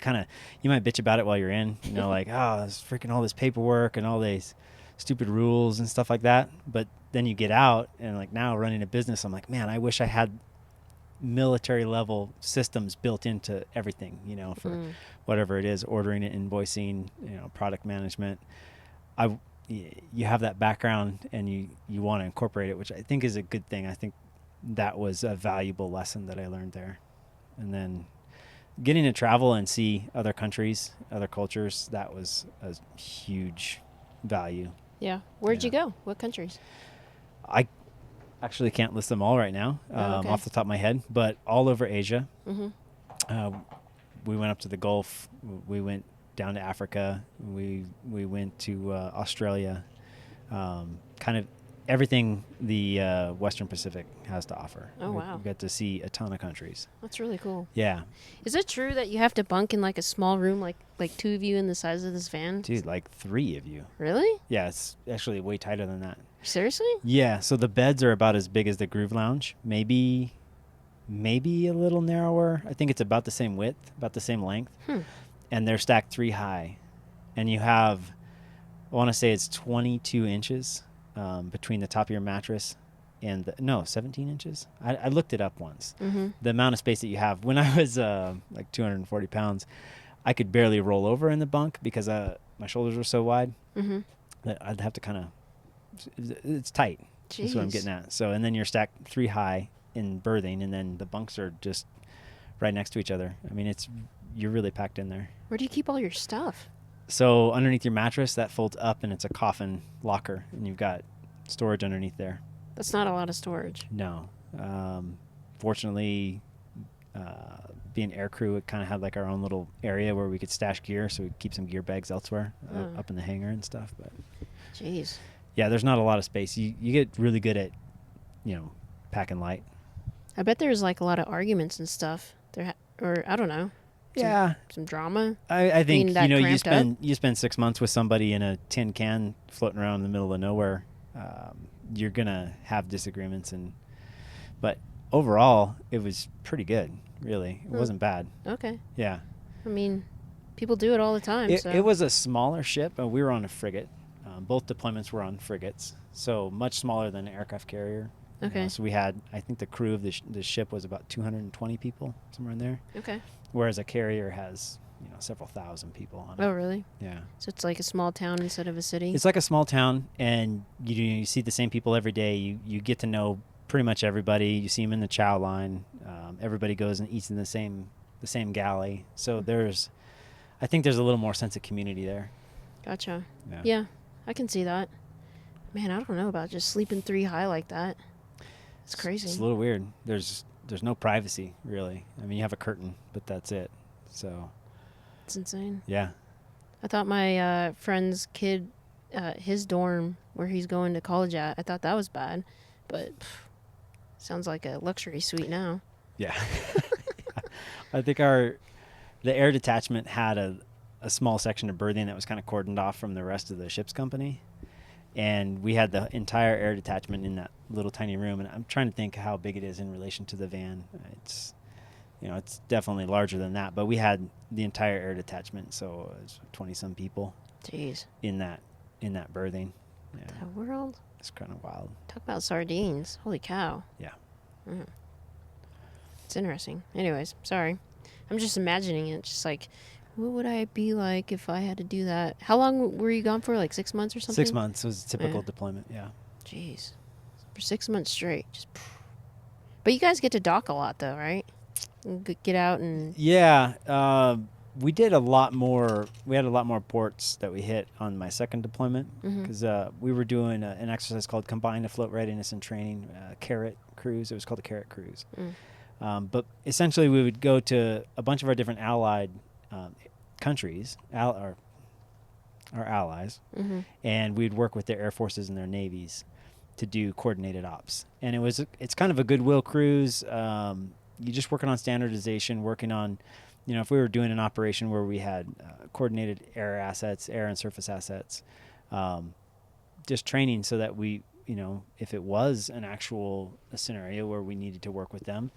might bitch about it while you're in, like, oh, there's freaking all this paperwork and all these stupid rules and stuff like that. But then you get out and like now running a business, I'm like, man, I wish I had military level systems built into everything, for whatever it is, ordering it, invoicing, product management. You have that background and you want to incorporate it, which I think is a good thing. I think that was a valuable lesson that I learned there. And then getting to travel and see other countries, other cultures, that was a huge value. Yeah. Where'd you go? What countries? I actually can't list them all right now off the top of my head, but all over Asia. Mm-hmm. We went up to the Gulf. We went down to Africa. We went to Australia. Kind of everything the Western Pacific has to offer. Oh, wow. We got to see a ton of countries. That's really cool. Yeah. Is it true that you have to bunk in like a small room, like two of you in the size of this van? Dude, like 3 of you. Really? Yeah, it's actually way tighter than that. Seriously? Yeah, so the beds are about as big as the Groove Lounge, maybe a little narrower. I think it's about the same width, about the same length. And they're stacked 3 high. And you have, I want to say it's 22 inches between the top of your mattress and 17 inches. I looked it up once. Mm-hmm. The amount of space that you have. When I was like 240 pounds, I could barely roll over in the bunk because my shoulders were so wide that I'd have to kind of, it's tight. Jeez. That's what I'm getting at. So, and then you're stacked 3 high in berthing, and then the bunks are just right next to each other. I mean, you're really packed in there. Where do you keep all your stuff? So underneath your mattress, that folds up, and it's a coffin locker, and you've got storage underneath there. That's not a lot of storage. No. Fortunately, being air crew, it kind of had like our own little area where we could stash gear, so we keep some gear bags elsewhere, up in the hangar and stuff. But jeez. Yeah, there's not a lot of space. You get really good at, packing light. I bet there's like a lot of arguments and stuff. Or I don't know. Some drama. I think you up? spend 6 months with somebody in a tin can floating around in the middle of nowhere. You're gonna have disagreements, but overall it was pretty good. Really, it wasn't bad. Okay. Yeah. I mean, people do it all the time. It was a smaller ship. We were on a frigate. Both deployments were on frigates, so much smaller than an aircraft carrier. Okay. So we had, I think the crew of the ship was about 220 people, somewhere in there. Okay. Whereas a carrier has, several thousand people on it. Oh, really? Yeah. So it's like a small town instead of a city? It's like a small town, and you see the same people every day. You get to know pretty much everybody. You see them in the chow line. Everybody goes and eats in the same galley. So I think there's a little more sense of community there. Gotcha. Yeah, I can see that. Man, I don't know about just sleeping 3 high like that. It's crazy. It's a little weird. There's no privacy, really. I mean, you have a curtain, but that's it. So it's insane. Yeah. I thought my friend's kid, his dorm where he's going to college at, I thought that was bad. But sounds like a luxury suite now. Yeah. I think the air detachment had a small section of berthing that was kind of cordoned off from the rest of the ship's company. And we had the entire air detachment in that little tiny room. And I'm trying to think how big it is in relation to the van. It's definitely larger than that. But we had the entire air detachment, so it was 20-some people. Jeez. In that berthing. Yeah. That world? It's kind of wild. Talk about sardines. Holy cow. Yeah. It's interesting. Anyways, sorry. I'm just imagining it. Just like, what would I be like if I had to do that? How long were you gone for? Like 6 months or something? 6 months was a typical deployment, yeah. Jeez. For 6 months straight. But you guys get to dock a lot, though, right? Get out and... Yeah. We did a lot more. We had a lot more ports that we hit on my second deployment because we were doing an exercise called Combined Afloat Readiness and Training, Carrot Cruise. It was called the Carrot Cruise. But essentially, we would go to a bunch of our different allied countries, our allies, and we'd work with their air forces and their navies to do coordinated ops. And it's kind of a goodwill cruise. You're just working on standardization, working on, if we were doing an operation where we had coordinated air and surface assets, just training so that we, if it was an actual scenario where we needed to work with them,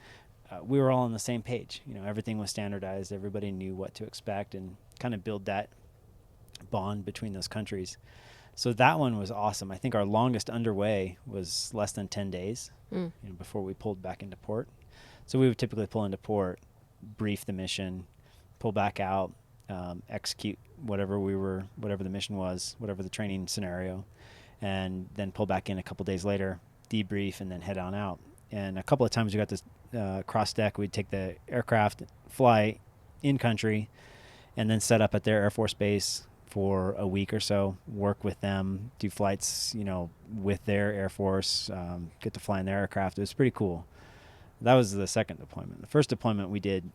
we were all on the same page. Everything was standardized. Everybody knew what to expect and kind of build that bond between those countries. So that one was awesome. I think our longest underway was less than 10 days before we pulled back into port. So we would typically pull into port, brief the mission, pull back out, execute whatever the mission was, whatever the training scenario, and then pull back in a couple days later, debrief, and then head on out. And a couple of times we got this cross deck. We'd take the aircraft, fly in country, and then set up at their Air Force base for a week or so, work with them, do flights, with their Air Force, get to fly in their aircraft. It was pretty cool. That was the second deployment. The first deployment we did,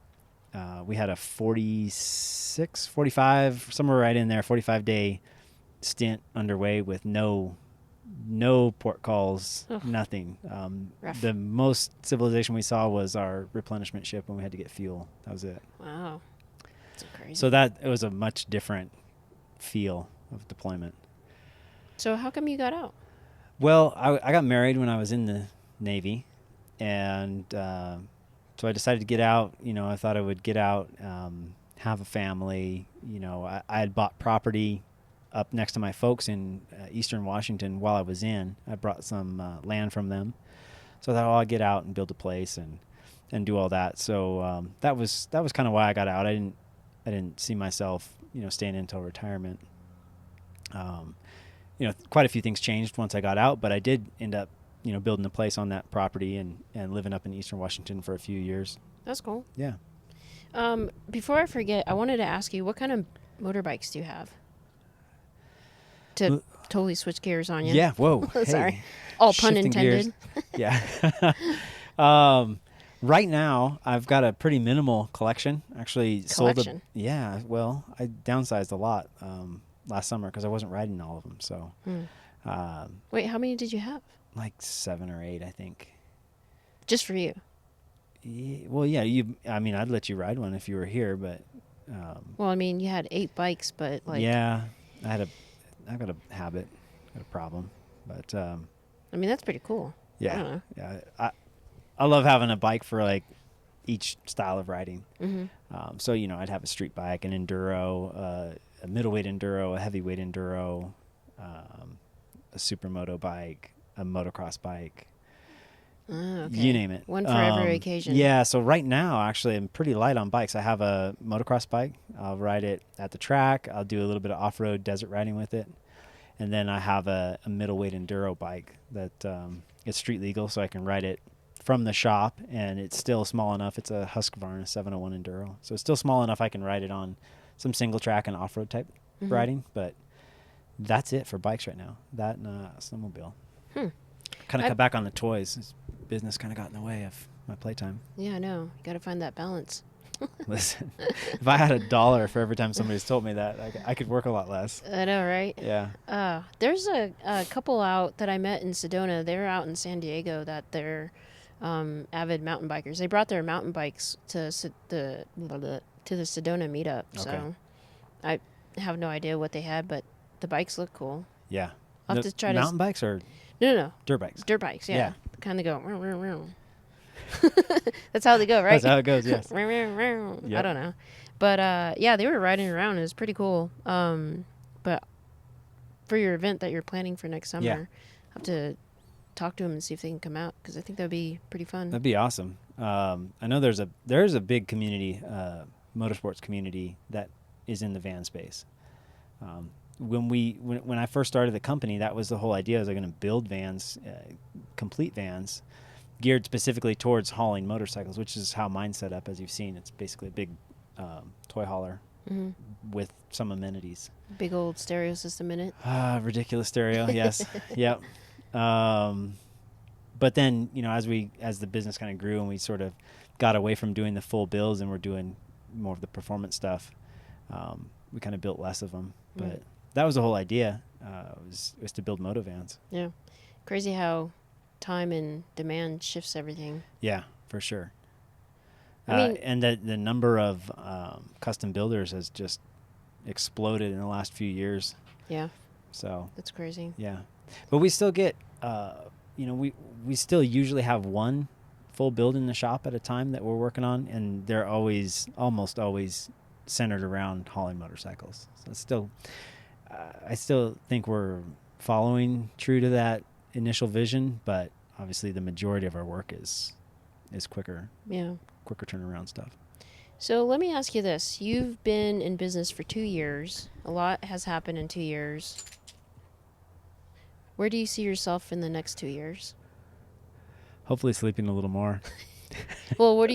we had a 45, somewhere right in there, 45-day stint underway with no port calls, nothing. The most civilization we saw was our replenishment ship when we had to get fuel. That was it. Wow. That's crazy. So it was a much different feel of deployment. So how come you got out? Well, I got married when I was in the Navy, and so I decided to get out. I thought I would get out, have a family. I had bought property up next to my folks in eastern Washington while I was in. I brought some land from them. So I thought, I'll get out and build a place and do all that. So that was kind of why I got out. I didn't see myself, staying in until retirement. Quite a few things changed once I got out, but I did end up, building a place on that property and living up in eastern Washington for a few years. That's cool. Yeah. Before I forget, I wanted to ask you, what kind of motorbikes do you have? To totally switch gears on you. Yeah, whoa. Sorry. Hey. All pun intended. Yeah. Right now, I've got a pretty minimal collection. Actually, sold I downsized a lot last summer because I wasn't riding all of them. So, wait, how many did you have? Like 7 or 8, I think. Just for you? Yeah. I'd let you ride one if you were here, but. You had 8 bikes, but like. Yeah, I've got a habit, got a problem, but. That's pretty cool. Yeah. Yeah. I love having a bike for like each style of riding. So, I'd have a street bike, an enduro, a middleweight enduro, a heavyweight enduro, a supermoto bike, a motocross bike. Okay. You name it. One for every occasion. Yeah. So right now, actually, I'm pretty light on bikes. I have a motocross bike. I'll ride it at the track. I'll do a little bit of off-road desert riding with it. And then I have a middleweight enduro bike that it's street legal, so I can ride it from the shop, and it's still small enough. It's a Husqvarna 701 Enduro. So it's still small enough I can ride it on some single track and off-road type riding, but that's it for bikes right now. That and a snowmobile. Kind of cut back on the toys. This business kind of got in the way of my playtime. Yeah, I know. You got to find that balance. Listen, if I had $1 for every time somebody's told me that, I could work a lot less. I know, right? Yeah. There's a couple out that I met in Sedona. They're out in San Diego that they're avid mountain bikers. They brought their mountain bikes to the Sedona meetup. So Okay. I have no idea what they had, but the bikes look cool. Yeah. I'll have to try to... Mountain bikes or No. dirt bikes? Dirt bikes, yeah. Yeah. Kind of go... Row, row, row. That's how they go, right? That's how it goes, yes. Row, row, row. Yep. I don't know. But, they were riding around. It was pretty cool. But for your event that you're planning for next summer, I'll have to talk to them and see if they can come out, because I think that would be pretty fun. That'd be awesome. I know there's a big community, motorsports community that is in the van space. When I first started the company, that was the whole idea. I was going to build vans, complete vans, geared specifically towards hauling motorcycles, which is how mine's set up. As you've seen, it's basically a big toy hauler with some amenities. Big old stereo system in it. Ridiculous stereo, yes. Yep. But then, as the business kind of grew and we sort of got away from doing the full builds and we're doing more of the performance stuff, we kind of built less of them. But that was the whole idea, was to build moto vans. Yeah. Crazy how time and demand shifts everything. Yeah, for sure. I mean, and the number of custom builders has just exploded in the last few years. Yeah. So That's crazy. yeah, but we still get, we still usually have one full build in the shop at a time that we're working on, and they're almost always centered around hauling motorcycles. So it's still, I still think we're following true to that initial vision, but obviously the majority of our work is quicker. Yeah. Quicker turnaround stuff. So let me ask you this. You've been in business for 2 years. A lot has happened in 2 years. Where do you see yourself in the next 2 years? Hopefully sleeping a little more. Well, where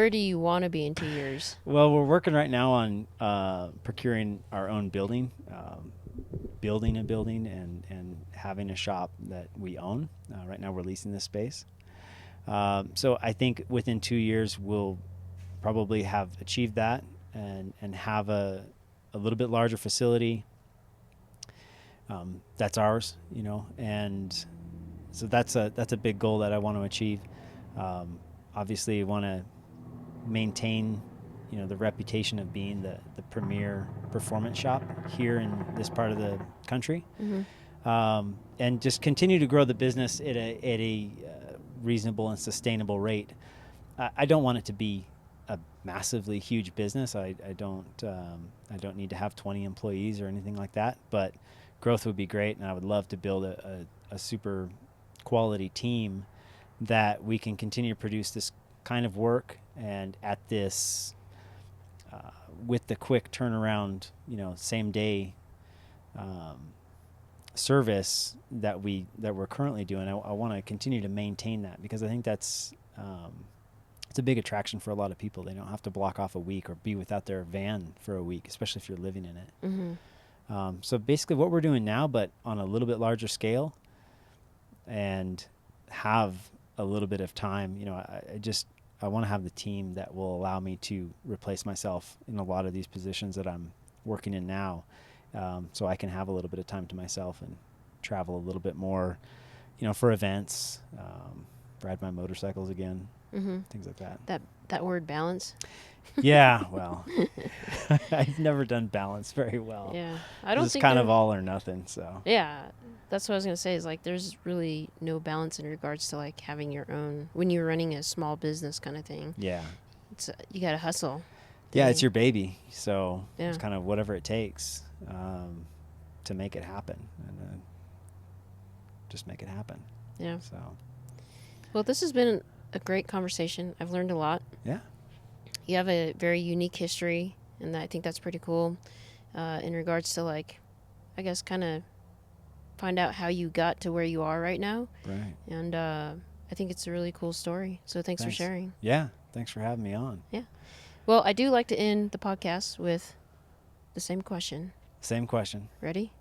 do you want to be in 2 years? Well, we're working right now on procuring our own building, building a building and having a shop that we own. Right now we're leasing this space. So I think within 2 years we'll probably have achieved that and have a little bit larger facility that's ours, and so that's a big goal that I want to achieve. Obviously, I want to maintain the reputation of being the premier performance shop here in this part of the country, and just continue to grow the business at a reasonable and sustainable rate. I don't want it to be a massively huge business. I don't need to have 20 employees or anything like that, but growth would be great, and I would love to build a super quality team that we can continue to produce this kind of work, and at this with the quick turnaround, same day service that we're currently doing. I want to continue to maintain that, because I think that's it's a big attraction for a lot of people. They don't have to block off a week or be without their van for a week, especially if you're living in it. So basically what we're doing now, but on a little bit larger scale, and have a little bit of time. I want to have the team that will allow me to replace myself in a lot of these positions that I'm working in now. So I can have a little bit of time to myself and travel a little bit more, for events, ride my motorcycles again, things like that. That word balance. Yeah, well, I've never done balance very well. Yeah, I don't it's think kind of all or nothing. So yeah, that's what I was gonna say. Is like there's really no balance in regards to like having your own when you're running a small business kind of thing. Yeah, it's you gotta hustle. Yeah, it's your baby, so yeah. It's kind of whatever it takes to make it happen, and just make it happen. Yeah. So. Well, this has been a great conversation. I've learned a lot. Yeah. You have a very unique history, and I think that's pretty cool in regards to, like, I guess, kind of find out how you got to where you are right now. Right. And I think it's a really cool story. So thanks for sharing. Yeah. Thanks for having me on. Yeah. Well, I do like to end the podcast with the same question. Same question. Ready?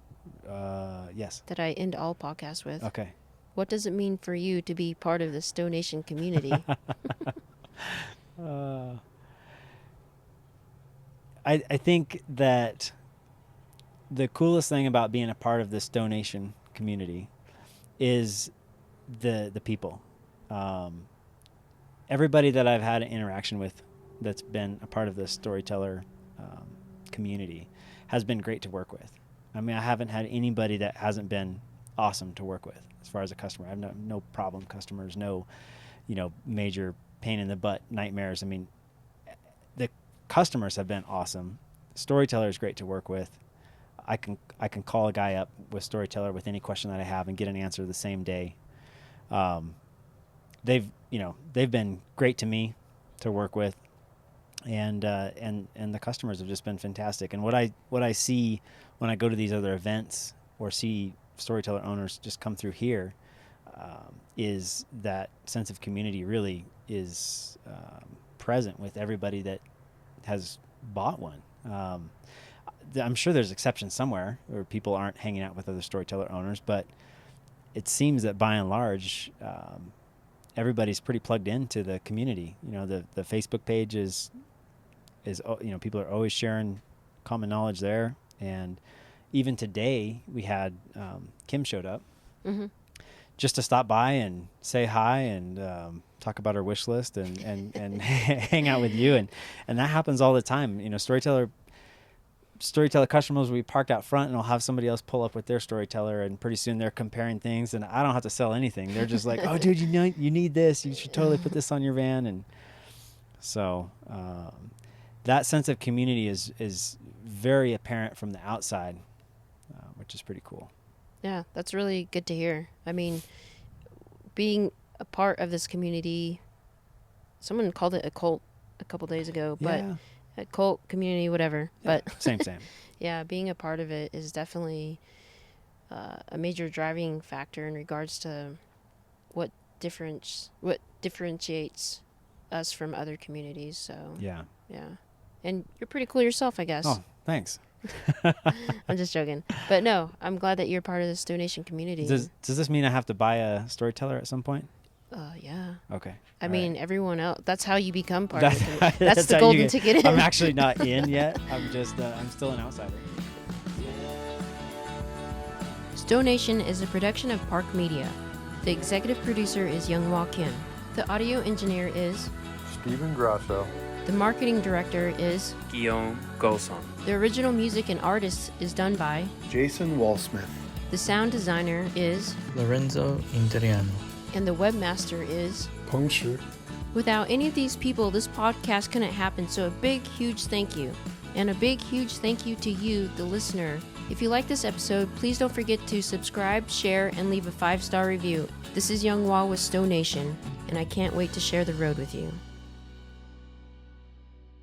Yes. That I end all podcasts with. Okay. What does it mean for you to be part of the Stonation community? I think that the coolest thing about being a part of this Stonation community is the people. Everybody that I've had an interaction with that's been a part of the storyteller community has been great to work with. I mean, I haven't had anybody that hasn't been awesome to work with as far as a customer. I have no problem customers, no, major pain in the butt nightmares. I mean, the customers have been awesome. Storyteller is great to work with. I can call a guy up with Storyteller with any question that I have and get an answer the same day. they've been great to me to work with, and the customers have just been fantastic. And what I see when I go to these other events or see storyteller owners just come through here, is that sense of community really is present with everybody that has bought one. I'm sure there's exceptions somewhere where people aren't hanging out with other storyteller owners, but it seems that by and large, everybody's pretty plugged into the community. The Facebook page is people are always sharing common knowledge there. And even today we had Kim showed up just to stop by and say hi and talk about our wish list and hang out with you. And that happens all the time. Storyteller customers, we parked out front and I'll have somebody else pull up with their storyteller, and pretty soon they're comparing things and I don't have to sell anything. They're just like, oh dude, you need this. You should totally put this on your van. And so that sense of community is very apparent from the outside, which is pretty cool. Yeah, that's really good to hear. I mean, being a part of this community, someone called it a cult a couple days ago, but a cult community, whatever. Yeah, but same. Yeah, being a part of it is definitely a major driving factor in regards to what differentiates us from other communities. So yeah, and you're pretty cool yourself, I guess. Oh, thanks. I'm just joking, but no, I'm glad that you're part of this donation community. Does this mean I have to buy a storyteller at some point? Yeah. Okay. I mean, everyone else. That's how you become part of it. That's the golden ticket in. I'm actually not in yet. I'm just I'm still an outsider. Stonation is a production of Park Media. The executive producer is Younghwa Kim. The audio engineer is Stephen Grasso. The marketing director is Guillaume Golsong. The original music and artist is done by Jason Walsmith. The sound designer is Lorenzo Interiano. And the webmaster is Peng Shi. Without any of these people, this podcast couldn't happen, so a big, huge thank you. And a big, huge thank you to you, the listener. If you like this episode, please don't forget to subscribe, share, and leave a 5-star review. This is Younghwa with Stonation, and I can't wait to share the road with you.